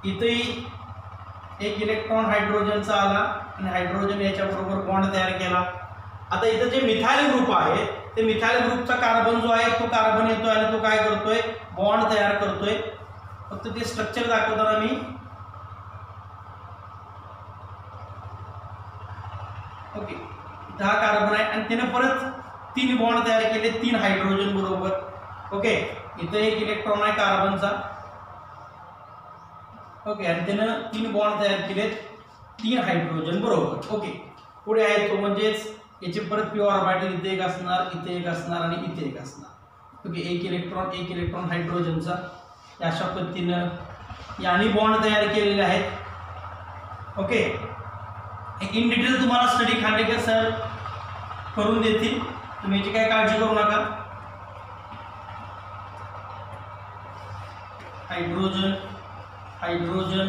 इथंही एक इलेक्ट्रॉन हायड्रोजनचा आला आणि हायड्रोजन याच्याबरोबर बॉन्ड तयार केला. आता इथं जे मिथाइल ग्रुप आहे ते मिथाइल ग्रुपचा कार्बन जो आहे तो कार्बन येतोय आणि तो काय करतोय, बॉन्ड तयार करतोय. फक्त ते स्ट्रक्चर दाखवताना मी ओके इथं हा कार्बन आहे आणि त्याने परत 3 बॉन्ड तयार केले 3 हायड्रोजन बरोबर. ओके, इथं एक इलेक्ट्रॉन आहे कार्बनचा. ओके, आणि त्यानं 3 बॉन्ड तयार केले 3 हायड्रोजन बरोबर. ओके, पुढे आहे तो म्हणजेच याचे परत पी ऑर्बिटल इथे एक असणार, इथे एक असणार आणि इथे एक असणार. ओके, एक इलेक्ट्रॉन हायड्रोजनचा. अशा पद्धतीनं याने बॉन्ड तयार केलेले आहेत. ओके, इन डिटेल तुम्हाला स्टडी खांडेकर सर करून देतील, तुम्ही याची काय काळजी करू नका. हायड्रोजन हायड्रोजन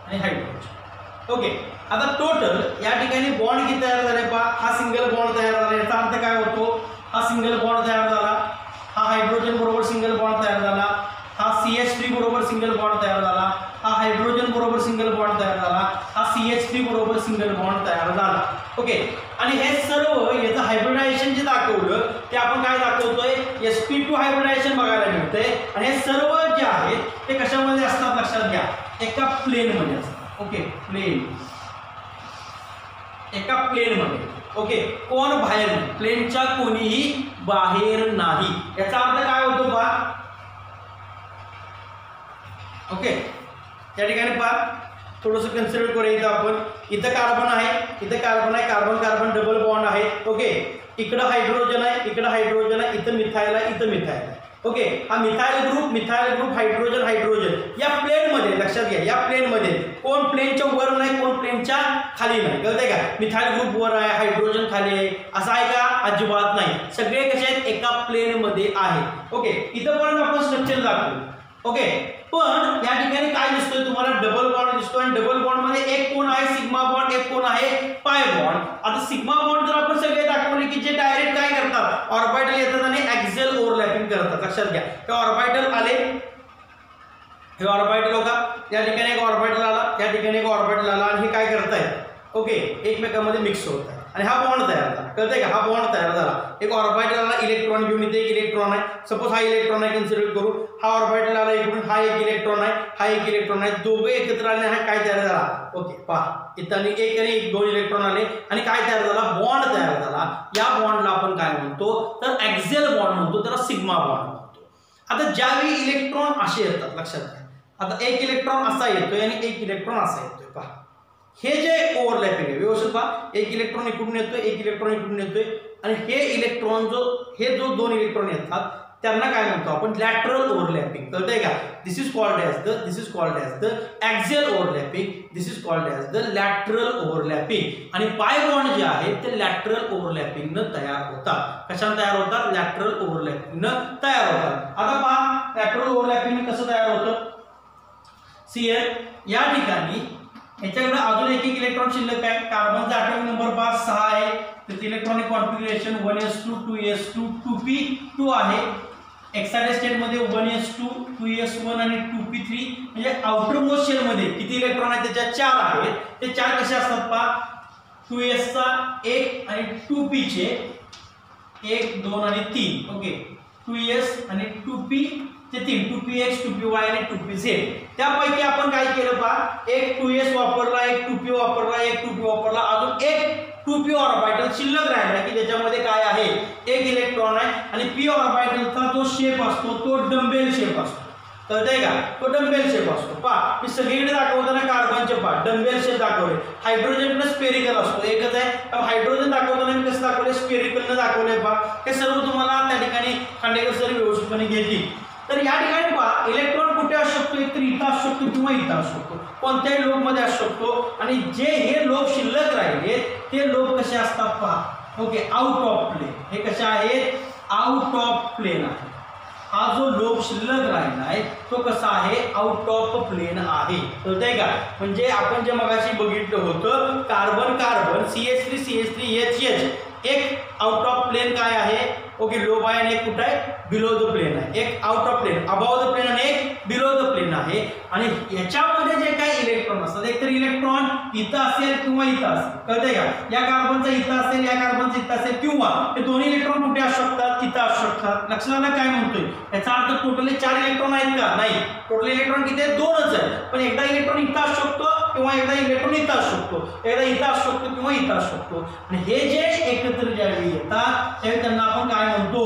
आणि हायड्रोजन. ओके, आता टोटल या ठिकाणी बॉन्ड किती तयार झाले पहा, हा सिंगल बॉन्ड तयार झाला. याचा अर्थ काय होतो, हा सिंगल बॉन्ड तयार झाला, हा हायड्रोजन बरोबर सिंगल बॉन्ड तयार झाला, हा CH3 बरोबर सिंगल बॉन्ड तयार झाला, हा हायड्रोजन बरोबर सिंगल बॉन्ड तयार झाला, हा CH3 बरोबर सिंगल बॉन्ड तयार झाला. ओके, आणि हे सर्व याचं हायब्रिडायझेशन जे दाखवलं ते आपण काय दाखवतोय, sp2 हायब्रिडायझेशन बघायला मिळतंय. आणि हे सर्व जे आहेत ते कशामध्ये असतात लक्षात घ्या, एका प्लेन मध्ये असतात. ओके, प्लेन, एका प्लेन मध्ये. ओके, कोण बाहेर नाही, प्लेनच्या कोणीही बाहेर नाही. याचा अर्थ काय होतो पहा. ओके, या ठिकाणी पहा थोडंसं कन्सिडर करूया. इथं आपण इथं कार्बन आहे, इथं कार्बन आहे, कार्बन कार्बन डबल बॉन्ड आहे. ओके, इकडं हायड्रोजन आहे, इकडं हायड्रोजन आहे, इथं मिथाइल आहे, इथं मिथाइल आहे. ओके, हा मिथाइल ग्रुप हायड्रोजन या प्लेन मध्ये लक्षात घ्या. या प्लेन मध्ये कोण प्लेनच्या वर नाही, कोण प्लेनच्या खाली नाही. कळतंय का, मिथाइल ग्रुप वर आहे, हायड्रोजन खाली आहे, असं आहे का, अजिबात नाही. सगळे कसे आहेत, एका प्लेन मध्ये आहे. ओके, इथं पण आपण स्ट्रक्चर दाखवू. ओके, पण या ठिकाणी काय दिसतोय तुम्हाला, डबल बॉन्ड दिसतोय. आणि डबल बॉन्ड मध्ये एक कोण आहे, सिग्मा बॉन्ड, एक कोण आहे, पाय बॉन्ड. आता सिग्मा बॉन्ड जर आपण सगळे दाखवले की जे डायरेक्ट काय करतात, ऑर्बिटल येतात आणि ॲक्झियल ओव्हरलॅपिंग करतात. लक्षात घ्या, हे ऑर्बिटल आले, हे ऑर्बिटल होता, या ठिकाणी एक ऑर्बिटल आला, या ठिकाणी एक ऑर्बिटल आला आणि हे काय करतायत, ओके एकमेकांमध्ये मिक्स होत आहे आणि हा बॉन्ड तयार झाला. कळतंय का, हा बॉन्ड तयार झाला. एक ऑर्बिटल आला, इलेक्ट्रॉन घेऊन इथे एक इलेक्ट्रॉन आहे. सपोज हा इलेक्ट्रॉन आहे कन्सिडर करू, हा ऑर्बिटल आला इकडून, हा एक इलेक्ट्रॉन आहे, हा एक इलेक्ट्रॉन आहे, दोघे एकत्र आले, हा काय तयार झाला. ओके, पहा इथं आणि एक आणि एक 2 इलेक्ट्रॉन आले आणि काय तयार झाला, बॉन्ड तयार झाला. या बॉन्डला आपण काय म्हणतो तर ॲक्झियल बॉन्ड म्हणतो, त्याला सिग्मा बॉन्ड म्हणतो. आता ज्यावेळी इलेक्ट्रॉन असे येतात लक्षात घ्या, आता एक इलेक्ट्रॉन असा येतोय आणि एक इलेक्ट्रॉन असा येतोय. पहा हे जे ओव्हरलॅपिंग आहे व्यवस्थित पहा, एक इलेक्ट्रॉन इकडून येतोय, एक इलेक्ट्रॉन इकडून येतोय आणि हे इलेक्ट्रॉन हे जो 2 इलेक्ट्रॉन येतात त्यांना काय म्हणतो आपण, लॅटरल ओव्हरलॅपिंग. कळतंय का, this is called as the axial overlapping, this is called as the lateral overlapping. आणि पाय बॉन्ड जे आहेत ते लॅटरल ओव्हरलॅपिंगनं तयार होतात. कशाने तयार होतात, लॅटरल ओव्हरलॅपिंगनं तयार होतात. आता पहा लॅटरल ओव्हरलॅपिंग कसं तयार होतं. या ठिकाणी याच्याकडे अजून एक इलेक्ट्रॉन शिल्लक आहे. कार्बनचा ॲटॉमिक नंबर 6 आहे, त्याचं electronic configuration 1s2 2s2 2p2 आहे. एक्साइटेड स्टेट मध्ये 1s2 2s1 आणि 2p3 म्हणजे आउटर मोस्ट शेल मध्ये किती इलेक्ट्रॉन आहेत त्याच्यात 4 आहेत. ते 4 कसे असतात पहा 2s चा 1 आणि 2p चे 1 2 आणि 3 ओके 2s आणि 2p चे 3 2px 2py आणि 2pz. त्यापैकी आपण काय केलं पहा एक 2s वापरला एक 2p वापरला एक 2p वापरला अजून एक 2p ऑर्बिटल शिल्लक राहिला की ज्याच्यामध्ये काय आहे एक इलेक्ट्रॉन आहे आणि p ऑर्बिटलचा जो शेप असतो तो डंबेल शेप असतो. कळतंय का तो डंबेल शेप असतो. पहा मी सगळीकडे दाखवताना कार्बनचे पहा डंबेल शेप दाखवले. हायड्रोजन पण स्पेरिकल असतो एकच आहे. हायड्रोजन दाखवताना मी कसं दाखवले स्पेरिकल न दाखवले पहा. हे सर्व तुम्हाला त्या ठिकाणी खांडेकर सर व्यवस्थितपणे घेतील. तर या ठिकाणी पहा इलेक्ट्रॉन कुठे असू शकतो एक तर इथं असू शकतो किंवा इथं असू शकतो कोणत्याही लोब मध्ये असू शकतो आणि जे हे लोब शिल्लक राहिले ते लोब कसे असतात पहा ओके आउट ऑफ प्लेन. हे कसे आहेत आउट ऑफ प्लेन आहे. हा जो लोब शिल्लक राहिला आहे तो कसा आहे आउट ऑफ प्लेन आहे. कळतंय का म्हणजे आपण जे मगाशी बघितलं होतं carbon carbon CH3 CH3 HH एक आउट ऑफ प्लेन काय आहे ओके लोब आहे आणि एक कुठे आहे बिलो द प्लेन आहे. एक out of plane above the plane आणि एक बिलो द प्लेन आहे. आणि याच्यामध्ये जे काही इलेक्ट्रॉन असतात एक तर इलेक्ट्रॉन इथं असेल किंवा इथं असेल. कळतंय का या कार्बनचा इथं असेल या कार्बनचा इथं असेल किंवा हे दोन्ही इलेक्ट्रॉन कुठे असू शकतात इथं असू शकतात. लक्षात आलं काय म्हणतोय याचा अर्थ टोटली 4 इलेक्ट्रॉन आहेत का नाही टोटल इलेक्ट्रॉन किती आहेत 2च आहे. पण एकदा इलेक्ट्रॉन इथं असू शकतो किंवा एकदा इलेक्ट्रॉन इथं असू शकतो एकदा इथं असू शकतो किंवा इथं असू शकतो. आणि हे जे एकत्र ज्यावेळी येतात त्यावेळी त्यांना आपण काय म्हणतो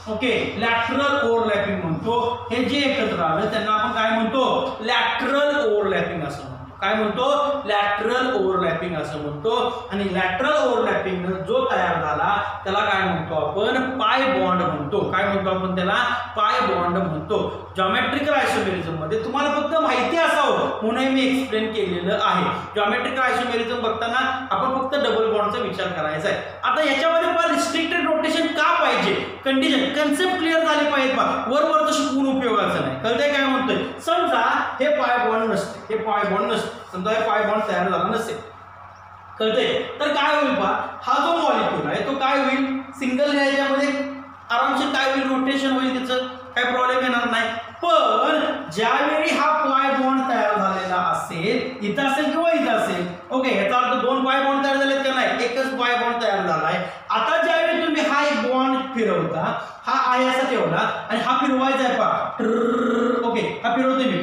ओके लॅटरल ओव्हरलॅपिंग म्हणतो. हे जे एकत्र आलं त्यांना आपण काय म्हणतो लॅटरल ओव्हरलॅपिंग असं म्हणतो. काय म्हणतो लॅटरल ओव्हरलॅपिंग असं म्हणतो. आणि लॅटरल ओव्हरलॅपिंग जो तयार झाला त्याला काय म्हणतो आपण पाय बॉन्ड म्हणतो. काय म्हणतो आपण त्याला पाय बॉन्ड म्हणतो. जॉमेट्रिकल आयसोमेरिझम मध्ये तुम्हाला फक्त माहिती असावं म्हणून मी एक्सप्लेन केलेलं आहे. जॉमेट्रिकल आयसोमेरिझम बघताना आपण फक्त डबल बॉन्डचा विचार करायचा आहे. आता याच्यामध्ये पण रिस्ट्रिक्टेड रोटेशन का पाहिजे कंडिशन कन्सेप्ट क्लिअर झाले पाहिजे पहा वर शिकवून उपयोगाचं नाही. कळतंय काय म्हणतोय समजा हे पाय बॉन्ड नसते हे पाय बॉन्ड नसते समजा हे पाय बॉन्ड तयार झाला नसेल कळतंय तर काय होईल पहा हा जो मॉलिक्यूल आहे तो काय होईल सिंगल याच्यामध्ये आरामशीर काय होईल रोटेशन होईल त्याचं काय प्रॉब्लेम येणार नाही. पण ज्यावेळी हा पाय बॉन्ड तयार झालेला असेल इथं असेल किंवा इथं असेल ओके याचा अर्थ 2 पाय बॉन्ड तयार झालेत का नाही एकच पाय बॉन्ड तयार झालाय. आता ज्यावेळी तुम्ही हा एक बॉन्ड फिरवता हा आहे असा ठेवला आणि हा फिरवायचा आहे पहा ओके हा फिरवतोय मी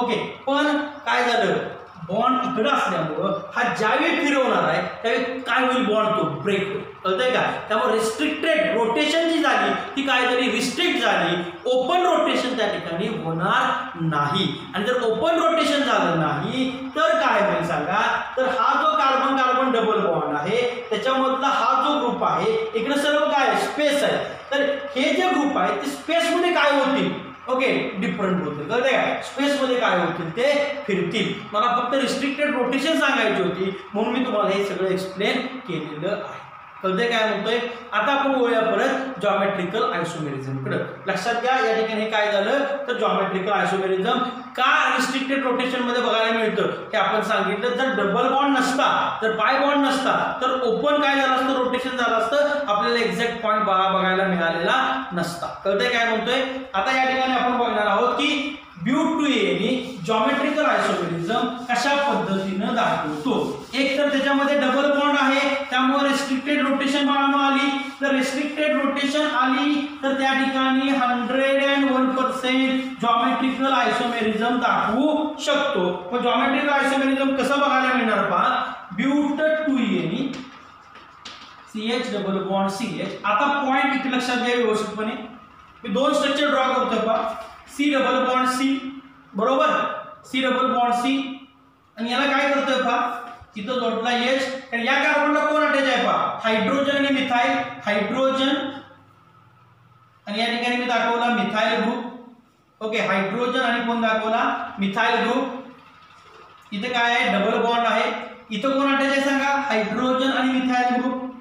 ओके पण काय झालं बॉन्ड इकडे असल्यामुळं हा ज्यावेळी फिरवणार आहे त्यावेळी काय होईल बॉन्ड तो ब्रेक होईल. कळतंय का त्यामुळे रिस्ट्रिक्टेड रोटेशन जी झाली ती काय झाली रिस्ट्रिक्ट झाली. ओपन रोटेशन त्या ठिकाणी होणार नाही. आणि जर ओपन रोटेशन झालं नाही तर काय होईल सांगा तर हा जो कार्बन कार्बन डबल बॉन्ड आहे त्याच्यामधला हा जो ग्रुप आहे इकडे सर्व काय स्पेस आहे तर हे जे ग्रुप आहे ते स्पेस मध्ये काय होतील ओके डिफरंट होते. कळतंय का स्पेस मध्ये काय होतील ते फिरतील. मला फक्त रिस्ट्रिक्टेड रोटेशन सांगायची होती म्हणून मी तुम्हाला हे सगळं एक्सप्लेन केलेलं आहे. कळतंय काय म्हणतोय आता आपण वळूया परत जॉमेट्रिकल आयसोमेरिझम कडे. लक्षात घ्या या ठिकाणी काय झालं तर जॉमेट्रिकल आयसोमेरिझम का रिस्ट्रिक्टेड रोटेशन मध्ये बघायला मिळतं हे आपण सांगितलं. जर डबल बॉन्ड नसता तर पाय बॉन्ड नसता तर ओपन काय झालं असतं रोटेशन झालं असतं आपल्याला एक्झॅक्ट पॉईंट बघायला मिळालेला नसता. कळतंय काय म्हणतोय आता या ठिकाणी आपण बघणार आहोत की ब्यूट जॉमेट्रिकल आयसोमेरिझम कशा पद्धतीनं दाखवतो. एक तर त्याच्यामध्ये डबल बॉन्ड आहे त्यामुळे रिस्ट्रिक्टेड रोटेशन आली तर रिस्ट्रिक्टेड रोटेशन आली तर त्या ठिकाणी 101% जॉमेट्रिकल आयसोमेरिझम दाखवू शकतो. पण जॉमेट्रिकल आयसोमेरिझम कसं बघायला मिळणार पहा but 2 CH double bond CH. आता पॉइंट इथे लक्षात घ्या व्यवस्थितपणे मी 2 स्ट्रक्चर ड्रॉ करतो पहा C डबल बॉन्ड C बरोबर C डबल बॉन्ड C आणि याला काय करतोय पहा इथं जोडला H कारण या कार्बनला कोण अटॅच आहे पहा हायड्रोजन आणि मिथाइल हायड्रोजन आणि या ठिकाणी मी दाखवला मिथाइल ग्रुप ओके हायड्रोजन आणि कोण दाखवला मिथाइल ग्रुप. इथे काय आहे डबल बॉन्ड आहे इथं कोण अटॅच आहे सांगा हायड्रोजन आणि मिथाइल ग्रुप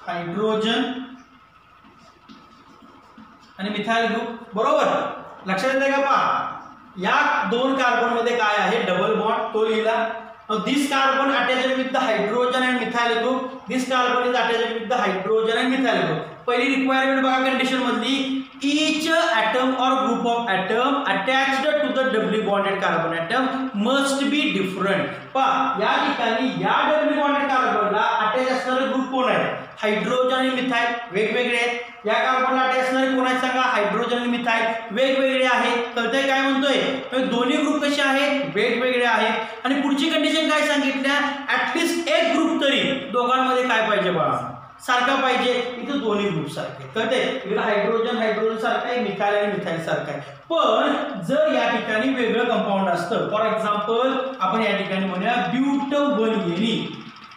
हायड्रोजन आणि मिथाइल ग्रुप बरोबर. लक्षात येते का पहा या 2 कार्बन मध्ये काय आहे डबल बॉन्ड तो लिहिला. This carbon attached with the hydrogen and methyl group this carbon is attached with the hydrogen and methyl group. पहिली रिक्वायरमेंट बघा कंडिशन मधली, each atom or group of atom attached to the doubly bonded carbon atom must be different. पहा या ठिकाणी या doubly bonded कार्बनला attach असणारे group कोण आहेत? हायड्रोजन आणि मिथाइल वेगवेगळे आहेत. या कार्बनला अटॅच असणारे कोण आहेत सांगा? हायड्रोजन आणि मिथाइल वेगवेगळे आहेत. कळतंय काय म्हणतोय? तर दोन्ही ग्रुप कसे आहेत? वेगवेगळे आहेत. आणि पुढची कंडिशन काय सांगितल्या? ऍटलीस्ट एक ग्रुप तरी दोघांमध्ये काय पाहिजे बघा? सारखा पाहिजे. इथे दोन्ही ग्रुप सारखे. कळतंय? इकडे हायड्रोजन हायड्रोजन सारखं आहे, मिथाइल आणि मिथाइल सारखं आहे. पण जर या ठिकाणी वेगळं कंपाऊंड असतं, फॉर एक्झाम्पल आपण या ठिकाणी म्हणूया ब्यूट1ene,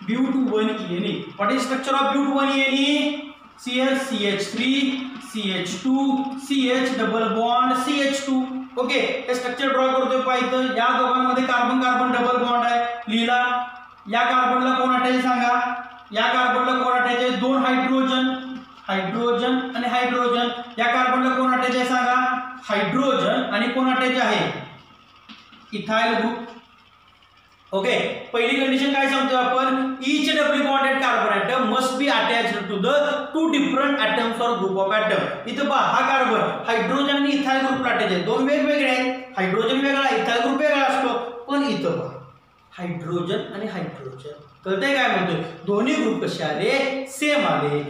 ब्यूट1ene. व्हॉट इज स्ट्रक्चर ऑफ ब्यूट1ene? CH3 CH2 CH double bond CH2. ओके, हे स्ट्रक्चर ड्रॉ करतोय पहा इथं. या दोघांमध्ये कार्बन कार्बन डबल बॉन्ड आहे, लिहिला. या कार्बनला कोण अटॅच सांगा? या कार्बनला कोण अटॅच आहे? दोन हायड्रोजन, हायड्रोजन आणि हायड्रोजन. या कार्बनला कोण अटॅच आहे सांगा? हायड्रोजन आणि कोण अटॅच आहे? Ethyl group. ओके, पहिली कंडिशन काय सांगतो आपण? Each doubly bonded carbon atom must be attached to the two different atoms और ग्रुप ऑफ ॲटम. इथं पहा हा कार्बन हायड्रोजन आणि इथाइल ग्रुपला अटॅच आहे. दोन वेगवेगळे आहेत. हायड्रोजन वेगळा, इथाइल ग्रुप वेगळा असतो. पण इथं पहा हायड्रोजन आणि हायड्रोजन. कळतंय काय म्हणतोय? दोन्ही ग्रुप कसे आले? सेम आले.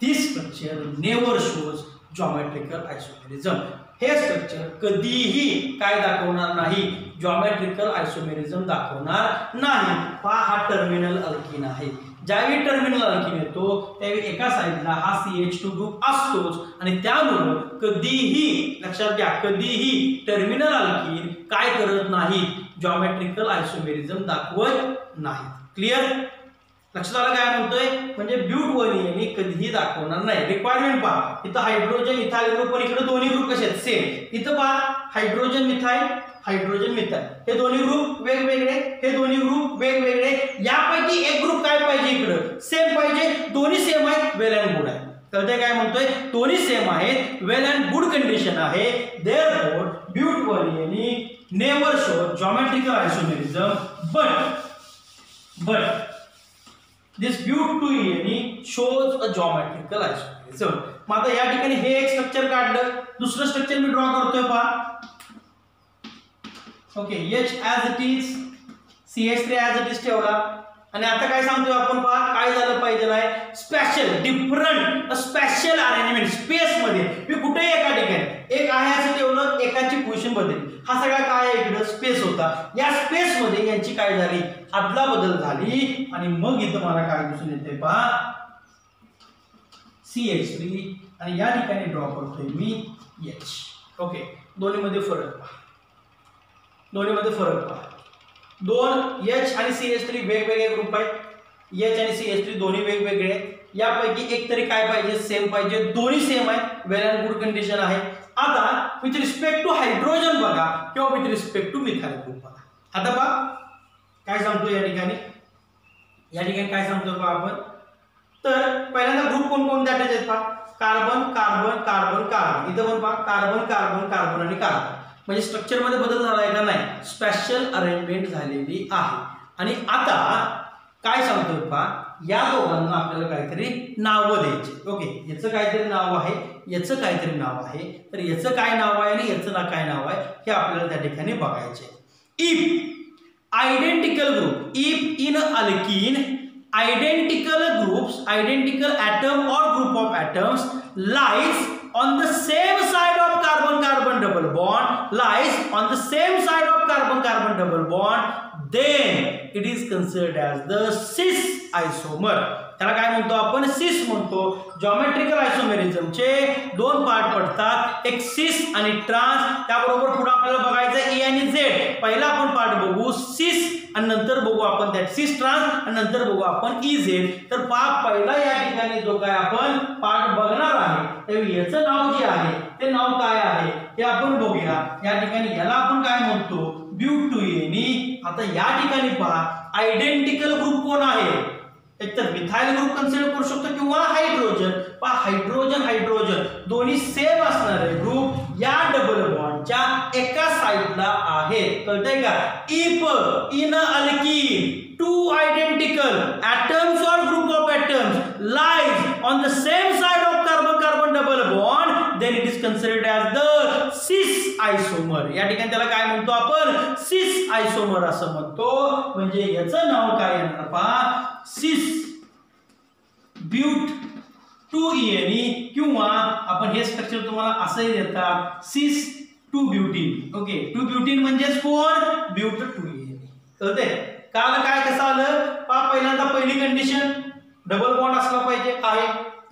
This structure never shows geometrical isomerism. हे स्ट्रक्चर कधीही काय दाखवणार नाही? जॉमेट्रिकल आयसोमेरिझम दाखवणार नाही. पहा हा टर्मिनल अल्किन आहे. ज्यावेळी टर्मिनल अल्किन येतो त्यावेळी एका साईडला हा CH2 ग्रुप असतोच आणि त्यामुळे कधीही लक्षात घ्या, कधीही टर्मिनल अल्किन काय करत नाही? जॉमेट्रिकल आयसोमेरिझम दाखवत नाही. क्लिअर? लक्षात आलं काय म्हणतोय? म्हणजे ब्यूट1ene कधीही दाखवणार नाही. रिक्वायरमेंट पहा, इथं हायड्रोजन इथाइल ग्रुप, पण इकडे दोन्ही ग्रुप कसे आहेत? सेम. इथं पहा हायड्रोजन मिथाइल, हायड्रोजन मिथाइल. हे दोन्ही ग्रुप वेगवेगळे, हे दोन्ही ग्रुप वेगवेगळे. यापैकी एक ग्रुप काय पाहिजे? इकडं सेम पाहिजे. दोन्ही सेम आहेत, वेल अँड गुड आहे. कळतंय काय म्हणतोय? दोन्ही सेम आहेत, वेल अँड गुड कंडिशन आहे. देअरफॉर ब्यूट1ene never show geometrical isomerism, but this ब्यूट2ene shows a geometrical isomerism. मग आता या ठिकाणी हे एक स्ट्रक्चर काढलं, दुसरं स्ट्रक्चर मी ड्रॉ करतोय पहा. Okay, H as it is, CH3 as it is ठेवला. आणि आता काय सांगतोय आपण पहा, काय झालं पाहिजे आहे? Special different special arrangement space मध्ये. मी कुठेही एका ठिकाणी एक आहे असं ठेवलं, एकाची पोझिशन बदलली. हा सगळा काय आहे? इकडं स्पेस होता. या स्पेस मध्ये यांची काय झाली? अदला बदल झाली. आणि मग इथं मला काय दिसून येते पहा? CH3 आणि या ठिकाणी ड्रॉ करतोय मी H. ओके, दोन्हीमध्ये फरक पहा, दोन्हीमध्ये फरक पहा. दोन H आणि CH3 वेगवेगळे ग्रुप आहेत. H आणि CH3 दोन्ही वेगवेगळे आहेत. यापैकी एक तरी काय पाहिजे? सेम पाहिजे. दोन्ही सेम आहेत, वेल अँड गुड कंडिशन आहे. आता विथ रिस्पेक्ट टू हायड्रोजन बघा किंवा with respect two methyl group बघा. आता पहा काय सांगतो या ठिकाणी? या ठिकाणी काय सांगतो पहा आपण? तर पहिल्यांदा ग्रुप कोणकोणते अटॅच आहेत पहा? Carbon carbon carbon carbon. इथं पण पहा कार्बन कार्बन कार्बन आणि कार्बन. म्हणजे स्ट्रक्चर मध्ये बदल झालाय का? नाही, स्पेशल अरेंजमेंट झालेली आहे. आणि आता काय सांगतोय पहा? या दोघांना आपल्याला काहीतरी नावं द्यायची. ओके, याचं काहीतरी नाव आहे, याचं काहीतरी नाव आहे. तर याचं काय नाव आहे आणि याचं काय नाव आहे हे आपल्याला त्या ठिकाणी बघायचे. If identical group, if in alkene identical groups, identical atom or group of atoms lies on the same side of carbon carbon double bond, lies on the same side of carbon carbon double bond, then it is considered as the cis isomer. त्याला काय म्हणतो आपण? सिस म्हणतो. Geometrical आयसोमेरिझमचे दोन part पडतात, एक सिस आणि ट्रान्स. त्याबरोबर पुढे आपल्याला बघायचं ए आणि झेड. पहिला आपण पार्ट बघू सिस आणि नंतर बघू आपण त्यात सिस ट्रान्स आणि नंतर बघू आपण ई झेड. तर पहिला या ठिकाणी जो काय आपण पार्ट बघणार आहे त्यावेळी याचं नाव जे आहे ते नाव काय आहे हे आपण बघूया. या ठिकाणी याला आपण काय म्हणतो? ब्यूट2ene. आता या ठिकाणी पहा आयडेंटिकल ग्रुप कोण आहे? एक तर मिथाइल ग्रुप कन्सिडर करू शकतो किंवा हायड्रोजन. पहा हायड्रोजन हायड्रोजन दोन्ही सेम असणारे ग्रुप या डबल बॉन्डच्या एका साइडला आहेत. कळतंय का? If in alkyne two identical atoms or group of atoms lies on the same side of carbon then it is considered as the cis isomer. या ठिकाणी त्याला काय म्हणतो आपण cis isomer असं म्हणतो. म्हणजे याचं नाव काय येणार पहा cis ब्यूट 2ene किंवा आपण हे स्ट्रक्चर तुम्हाला असंही देतात cis 2-ब्यूटीन. ओके 2-ब्यूटीन म्हणजेच कोण ब्यूट 2ene. कळते काल काय कसं आलं पहा पहिल्यांदा पहिली कंडिशन डबल बॉन्ड असला पाहिजे आहे.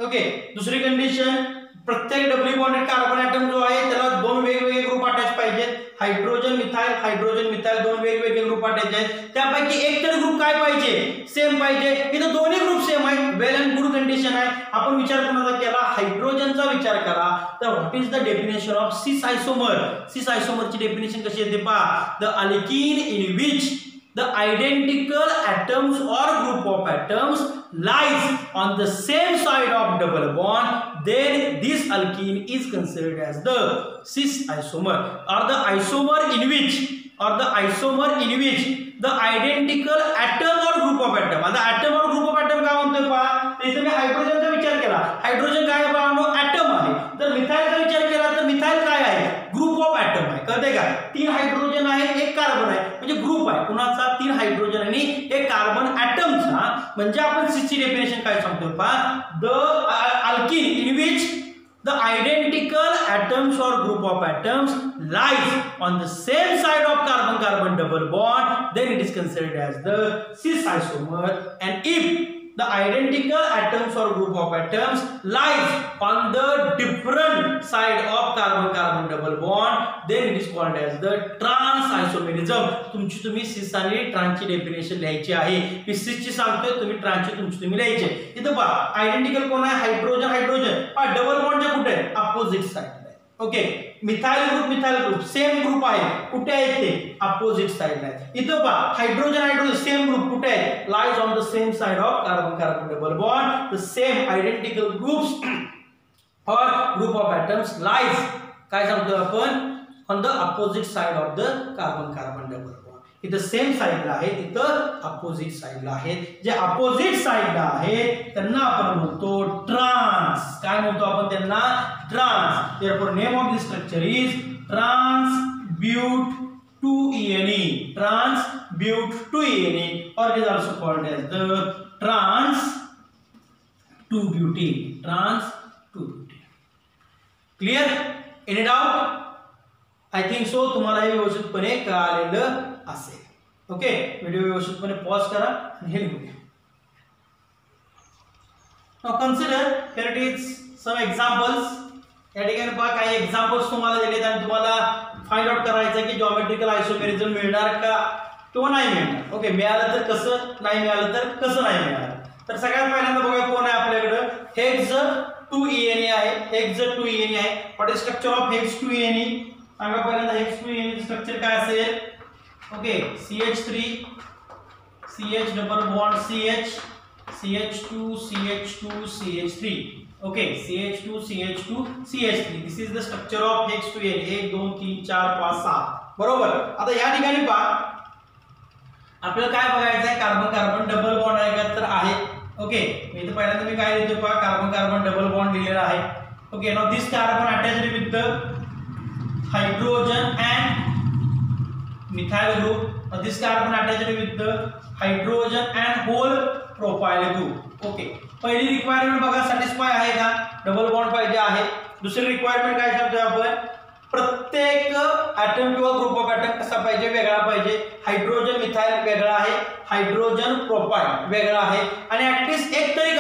ओके दुसरी कंडिशन प्रत्येक डबल बॉन्डेड कार्बन ॲटम जो आहे त्याला दोन वेगवेगळे ग्रुप अटॅच पाहिजेत. हायड्रोजन मिथाइल दोन वेगवेगळे ग्रुप अटॅच आहेत. त्यापैकी एक तर ग्रुप काय पाहिजे सेम पाहिजे. इथं दोन्ही ग्रुप सेम आहेत. वेल अँड गुड कंडिशन आहे. आपण विचार कोणाचा केला हायड्रोजनचा विचार करा तर what is the definition of सिस आयसोमर. सिस आयसोमरची डेफिनेशन कशी येते पहा the alkyne in which the identical atoms or group of atoms lies on the same side of double bond, then this alkene is considered as the cis isomer or the isomer in which the identical atom or group of atom. आता atom or group of atom काय म्हणतोय पहा इथे मी हायड्रोजनचा विचार केला. Hydrogen काय आहे पहा ॲटम आहे. तर मिथाइलचा विचार केला तर मिथाइल काय आहे ग्रुप ऑफ ॲटम आहे. कळते का 3 हायड्रोजन आहेत 1 कार्बन आहे म्हणजे ग्रुप आहे कुणाचा 3 हायड्रोजन आणि 1 कार्बन ॲटमचा. म्हणजे आपण सिसची डेफिनेशन काय सांगतोय पहा the alkyne in which the identical atoms or group of atoms lies on the same side of carbon-carbon double bond, then it is considered as the cis isomer. And if the identical atoms or group of atoms lies on the different side of carbon-carbon double bond, then it is called as the trans isomerism. तुम्ही cis आणि trans ची definition लिहायची आहे. मी cis ची सांगतोय तुम्ही trans ची तुम्ही लिहायचे. इथं पहा आयडेंटिकल कोण आहे हायड्रोजन पहा डबल बॉन्डच्या कुठे आहे अपोजिट साइडला. Okay methyl group same group आहे कुठे आहे ते अपोजिट साइडला आहे. इथं पहा हायड्रोजन सेम ग्रुप कुठे आहे lies on the same side of carbon double bond. The same identical groups और ग्रुप ऑफ ॲटम्स लाइज काय सांगतो आपण on the opposite side of the carbon double bond. इथं सेम साइडला आहे इथं अपोजिट साइडला आहे. जे अपोजिट साइडला आहे त्यांना आपण म्हणतो ट्रान्स. काय म्हणतो आपण त्यांना trans. Therefore name of this structure is ट्रान्सब्यूट 2ene. ट्रान्सब्यूट 2ene or it is also called as the trans 2-butene. trans 2-butene. clear? any doubt? I think so तुम्हाला हे व्यवस्थितपणे कळालेलं असेल. ओके व्हिडिओ व्यवस्थितपणे पॉज करा आणि हे लिहूया. Now consider here it is some examples. या ठिकाणी पहा काही एक्झाम्पल्स तुम्हाला दिलेत आणि तुम्हाला फाइंड आउट करायचं आहे की जॉमेट्रिकल आयसोमेरिझम मिळणार का किंवा नाही मिळणार. ओके मिळालं तर कसं नाही मिळालं तर कसं नाही मिळणार. तर सगळ्यात पहिल्यांदा बघूया कोण आहे आपल्याकडे हेक्स 2ene आहे. हेक्स 2ene आहे. What is structure of hex 2ene सांगा पहिल्यांदा हेक्स 2ene स्ट्रक्चर काय असेल. Okay CH3 CH double bond CH CH2 CH2 CH3. Okay CH2 CH2 CH3 this is the structure of hex 2ene. 1 2 3 4 5 6 बरोबर. आता या ठिकाणी पहा आपल्याला काय बघायचं आहे कार्बन डबल बॉन्ड आहे का तर आहे. ओके इथे पहिल्यांदा मी काय लिहितो पहा कार्बन डबल बॉन्ड लिहिलेला आहे. Okay now this carbon attached with the hydrogen and methyl group. This carbon attached with the hydrogen and whole propyl group. Okay पहिली रिक्वायरमेंट बघा सॅटिस्फाय आहे का डबल बॉन्ड पाहिजे आहे. दुसरी रिक्वायरमेंट काय सांगतोय आपण प्रत्येक ॲटम किंवा ग्रुप ऑफ ॲटम कसा पाहिजे वेगळा पाहिजे. हायड्रोजन मिथाइल वेगळा आहे हायड्रोजन प्रोपाइल वेगळा आहे आणि ऍटलीस्ट एक तरी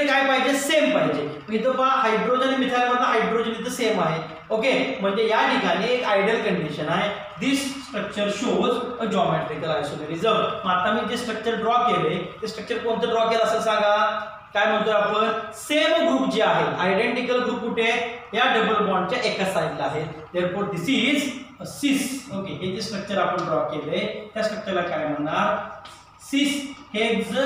काय पाहिजे सेम पाहिजे. इथं पहा हायड्रोजन आणि मिथाइल मधला हायड्रोजन इथं सेम आहे. ओके म्हणजे या ठिकाणी एक आयडियल कंडिशन आहे. This structure shows a geometrical isomerism. आता मी जे स्ट्रक्चर ड्रॉ केले ते स्ट्रक्चर कोणतं ड्रॉ केलं असं सांगा. काय म्हणतोय आपण सेम ग्रुप जे आहे आयडेंटिकल ग्रुप कुठे या डबल बॉन्डच्या एका साइडला आहे. देयरफॉर दिस इज अ सिस. ओके हे जे स्ट्रक्चर आपण ड्रॉ केले त्या स्ट्रक्चरला काय म्हणणार सिस हेक्स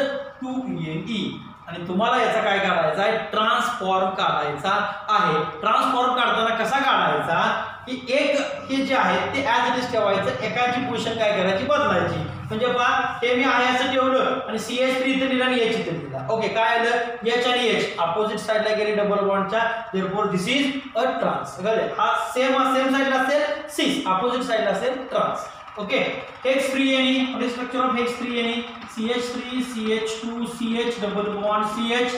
2ene. आणि तुम्हाला याचा काय काढायचा आहे ट्रान्सफॉर्म काढायचा आहे. ट्रान्सफॉर्म काढताना कसा काढायचा की एक हे जे आहे ते ॲज इट इज ठेवायचं, एकाची पोझिशन काय करायची बदलायची. म्हणजे पहा हे मी आहे असं ठेवलं आणि CH3 इथे दिला आणि H इथे दिला. ओके काय आलं H आणि H अपोजिट साइडला गेले डबल बॉन्डच्या, therefore this is a trans. हा सेम साइडला असेल सिस, अपोजिट साइडला असेल trans. Okay H3Ne, what is structure of H3Ne? CH3 CH2 CH double bond CH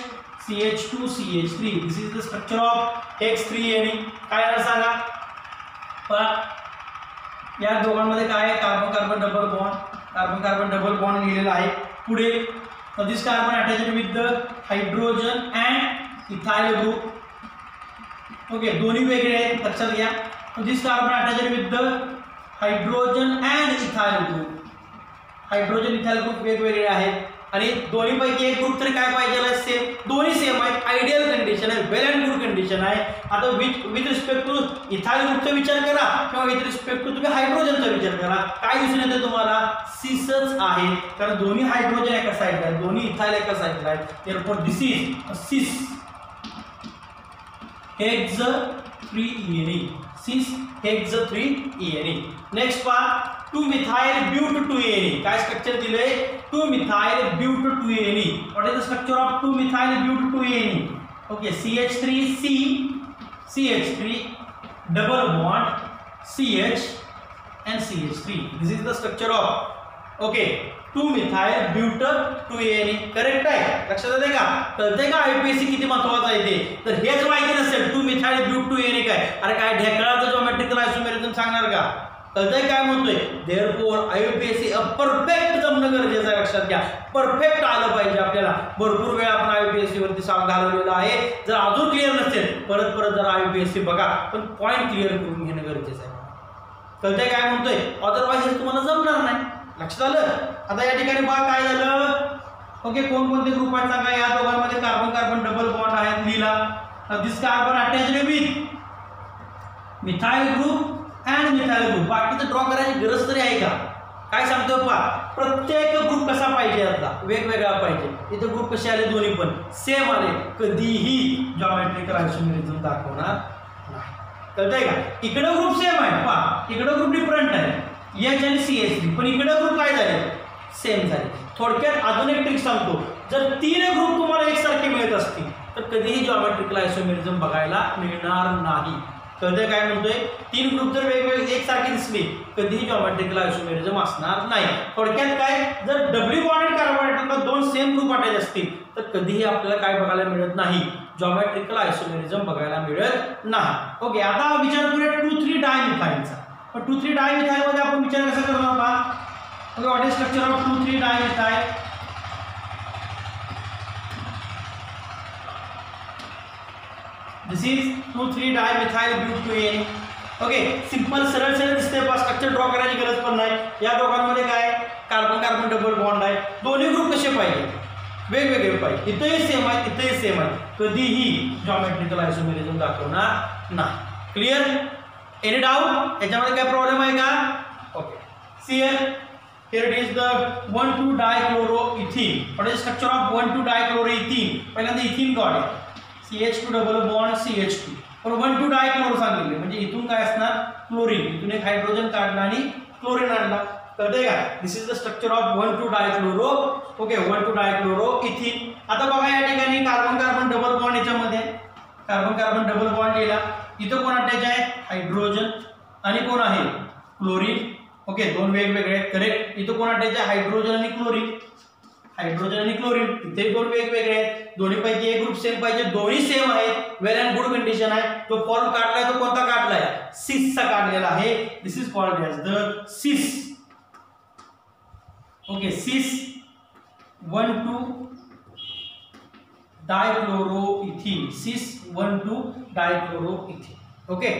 CH2 CH3. This is the structure of H3Ne. काय आहे सांगा पहा या दोघांमध्ये काय आहे कार्बन कार्बन डबल बॉन्ड लिहिलेला आहे. पुढे this carbon attached with the hydrogen and ethyl group. Okay दोन्ही वेगळे आहेत लक्षात घ्या. This carbon attached with the hydrogen and ethyl group. Hydrogen ethyl group वेगवेगळे आहेत आणि दोन्ही पैकी एक ग्रुप तरी काय पाहिजे सेम, दोन्ही सेम आहेत. आयडियल कंडिशन आहे, वेल अँड गुड कंडिशन आहे. आता विथ रिस्पेक्ट टू इथाइल ग्रुपचा विचार करा किंवा विथ रिस्पेक्ट टू तुम्ही हायड्रोजनचा विचार करा, काय दिसून येते तुम्हाला सिसच आहे, कारण दोन्ही हायड्रोजन एका साईडला आहेत, दोन्ही इथाइल एका साईडला आहेत. देअरफॉर दिस इज सिस हेक्झ3ene. सिस हेक्झ3ene. नेक्स्ट पहा 2-methyl but2ene. काय स्ट्रक्चर दिलंय 2-methyl but2ene. What is the structure of 2-methyl but2ene? Okay CH3C CH3 double bond CH and CH3. This is the structure of okay 2-methyl but2ene. Correct आहे, लक्षात येते का, कळतंय का आयपीएससी किती महत्वाचं आहे ते. तर हेच माहिती नसेल 2-methyl but2ene काय, अरे काय ढेकळाचं जॉमेट्रिकल आयसोमेरिझम सांगणार का, कळतंय काय म्हणतोय. देअरफॉर आयपीएससी परफेक्ट जमणं गरजेचं आहे, लक्षात घ्या. परफेक्ट आलं पाहिजे आपल्याला. भरपूर वेळ आपण आयपीएससी वरती घालवलेला आहे. जर अजून क्लिअर नसेल परत जर आयपीएससी बघा, पण पॉईंट क्लिअर करून घेणं गरजेचं आहे. कळतंय काय म्हणतोय, अदरवाईज हे तुम्हाला जमणार नाही. लक्षात आलं. आता या ठिकाणी बघा काय झालं. ओके कोणकोणते ग्रुप आहेत सांगा. या दोघांमध्ये कार्बन कार्बन डबल बॉन्ड आहेत लिहिला. This carbon attached with methyl group and methyl group. बाकीचं ड्रॉ करायची गरज तरी आहे का, काय सांगतो पहा. प्रत्येक ग्रुप कसा पाहिजे आपला, वेगवेगळा पाहिजे. इथे ग्रुप कसे आले, दोन्ही पण सेम आले, कधीही जॉमेट्रिकल आयसोमेरिझम दाखवणार नाही. कळतंय का. इकडे ग्रुप सेम आहे पहा, इकडे ग्रुप डिफरंट आहे H आणि CH3, पण इकडे ग्रुप काय झाले सेम झाले. थोडक्यात अजून एक ट्रिक सांगतो, जर 3 ग्रुप तुम्हाला एकसारखे मिळत असतील तर कधीही जॉमेट्रिकल आयसोमेरिझम बघायला मिळणार नाही. कळतंय काय म्हणतोय. 3 ग्रुप जर वेगवेगळे एकसारखे दिसले कधीही जॉमेट्रिकल आयसोमेरिझम असणार नाही. थोडक्यात काय, जर डबल बॉन्डेड कार्बन ॲटमला 2 सेम ग्रुप अटॅच असतील तर कधीही आपल्याला काय बघायला मिळत नाही, जॉमेट्रिकल आयसोमेरिझम बघायला मिळत नाही. ओके आता विचार करूया 2,3 डायमिथाइलचा. पण 2,3 डायमिथाइल मध्ये आपण विचार कसा करणार पहा. Okay what is structure of 2,3 dimethyl. This is 2,3 dimethyl but2ene. Okay simple सरळ दिसते पहा, स्ट्रक्चर ड्रॉ करायची गरज पण नाही. या दोघांमध्ये काय कार्बन कार्बन डबल बॉन्ड आहे. दोन्ही ग्रुप कसे पाहिजे, वेगवेगळे पाहिजे. इथेही सेम आहे, इथेही सेम आहे, कधीही जॉमेट्रिकल आयसोमेरिझम दाखवणार नाही. क्लिअर. एनी डाऊट, याच्यामध्ये काय प्रॉब्लेम आहे का. Okay here it is the 1,2-dichloroethene. what is the structure of 1,2-dichloroethene? पहिल्यांदा इथीन काढा, CH2 डबल बॉन्ड CH2 और 1,2-डायक्लोरो सांगितले म्हणजे इथून काय असणार क्लोरीन. इथून एक हायड्रोजन काढला आणि क्लोरीन आणला. कळतंय का. This is the structure of 1,2-डायक्लोरो. ओके 1,2-डायक्लोरोइथीन. आता बघा या ठिकाणी कार्बन कार्बन डबल बॉन्ड याच्यामध्ये कार्बन कार्बन डबल बॉन्ड लिहिला. इथं कोण अटॅच आहे हायड्रोजन आणि कोण आहे क्लोरीन. ओके दोन वेगवेगळे आहेत. करेक्ट. इथं कोण अटॅच आहे हायड्रोजन आणि क्लोरीन. हायड्रोजन आणि क्लोरीन इथे दोन वेगवेगळे आहेत. दोन्ही पैकी एक ग्रुप सेम पाहिजे. दोन्ही सेम आहेत. वेल अँड गुड कंडिशन आहे. तो फॉर्म काढलाय तो कोणता काढलाय सिसचा काढलेला आहे. This is called as the cis. Okay cis 1,2-डायक्लोरोइथीन. सिस 1,2-डायक्लोरोइथीन. ओके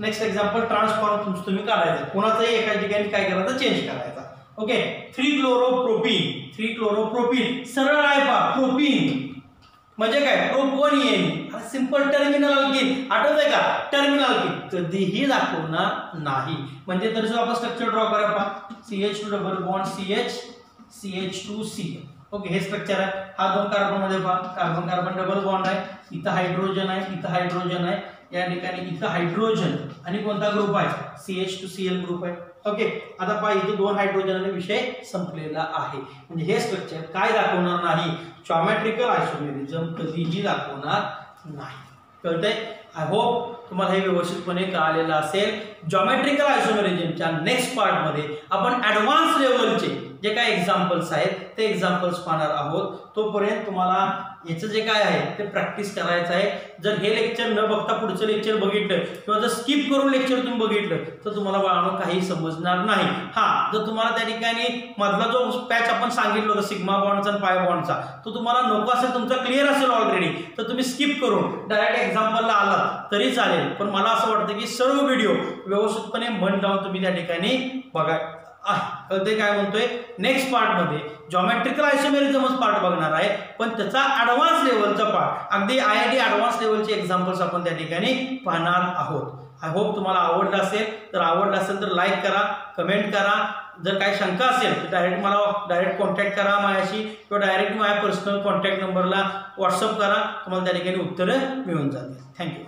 नेक्स्ट एक्झाम्पल ट्रान्सफॉर्म तुम्ही काढायचं. कोणाचाही एका ठिकाणी काय करायचं चेंज करायचा. ओके 3-क्लोरोप्रोपीन. 3-क्लोरोप्रोपीन सरळ आहे पा प्रोपीन म्हणजे काय प्रोपोनियन. सिंपल टर्मिनल अल्कीन आठवतंय का. टर्मिनल अल्कीन कधीही दाखवणार नाही. म्हणजे तर जो आपण स्ट्रक्चर ड्रॉ करा पहा CH2 double bond CH CH2C. Okay हे स्ट्रक्चर आहे. हा दोन कार्बन मध्ये पहा कार्बन कार्बन डबल बॉन्ड आहे. इथं हायड्रोजन आहे इथं हायड्रोजन आहे. या ठिकाणी इथं हायड्रोजन आणि कोणता ग्रुप आहे CH2Cl ग्रुप आहे. ओके, आता पहा इथं 2 हायड्रोजन आणि विषय संपलेला आहे. म्हणजे हे स्ट्रक्चर काय दाखवणार नाही, जॉमेट्रिकल आयसोमेरिझम कधीही दाखवणार नाही. कळतंय? आय होप तुम्हाला हे व्यवस्थितपणे कळालेलं असेल. जॉमेट्रिकल आयसोमेरिझमच्या नेक्स्ट पार्टमध्ये आपण ॲडव्हान्स लेवलचे जे काही एक्झाम्पल्स आहेत ते एक्झाम्पल्स पाहणार आहोत. तोपर्यंत तुम्हाला याचं जे काय आहे ते प्रॅक्टिस करायचं आहे. जर हे लेक्चर न बघता पुढचं लेक्चर बघितलं किंवा जर स्किप करून लेक्चर तुम्ही बघितलं तर तुम्हाला बाळांनो काही समजणार नाही. हां, जर तुम्हाला त्या ठिकाणी मधला जो पॅच आपण सांगितलं होतं सिग्मा बॉन्डचा आणि पाय बॉन्डचा तो तुम्हाला नको असेल, तुमचा क्लिअर असेल ऑलरेडी, तर तुम्ही स्किप करून डायरेक्ट एक्झाम्पलला आलात तरी चालेल. पण मला असं वाटतं की सर्व व्हिडिओ व्यवस्थितपणे मन लावून तुम्ही त्या ठिकाणी बघा. कळते काय म्हणतोय? नेक्स्ट पार्टमध्ये जॉमेट्रिकल आयसोमेरिझमच पार्ट बघणार आहे, पण त्याचा ॲडव्हान्स लेवलचा पार्ट अगदी IIT ॲडव्हान्स लेवलचे एक्झाम्पल्स आपण त्या ठिकाणी पाहणार आहोत. आय होप तुम्हाला आवडलं असेल. तर आवडलं असेल तर लाईक करा, कमेंट करा. जर काही शंका असेल तर डायरेक्ट कॉन्टॅक्ट करा माझ्याशी किंवा डायरेक्ट माझ्या पर्सनल कॉन्टॅक्ट नंबरला व्हॉट्सअप करा. तुम्हाला त्या ठिकाणी उत्तरं मिळून जातील. थँक्यू.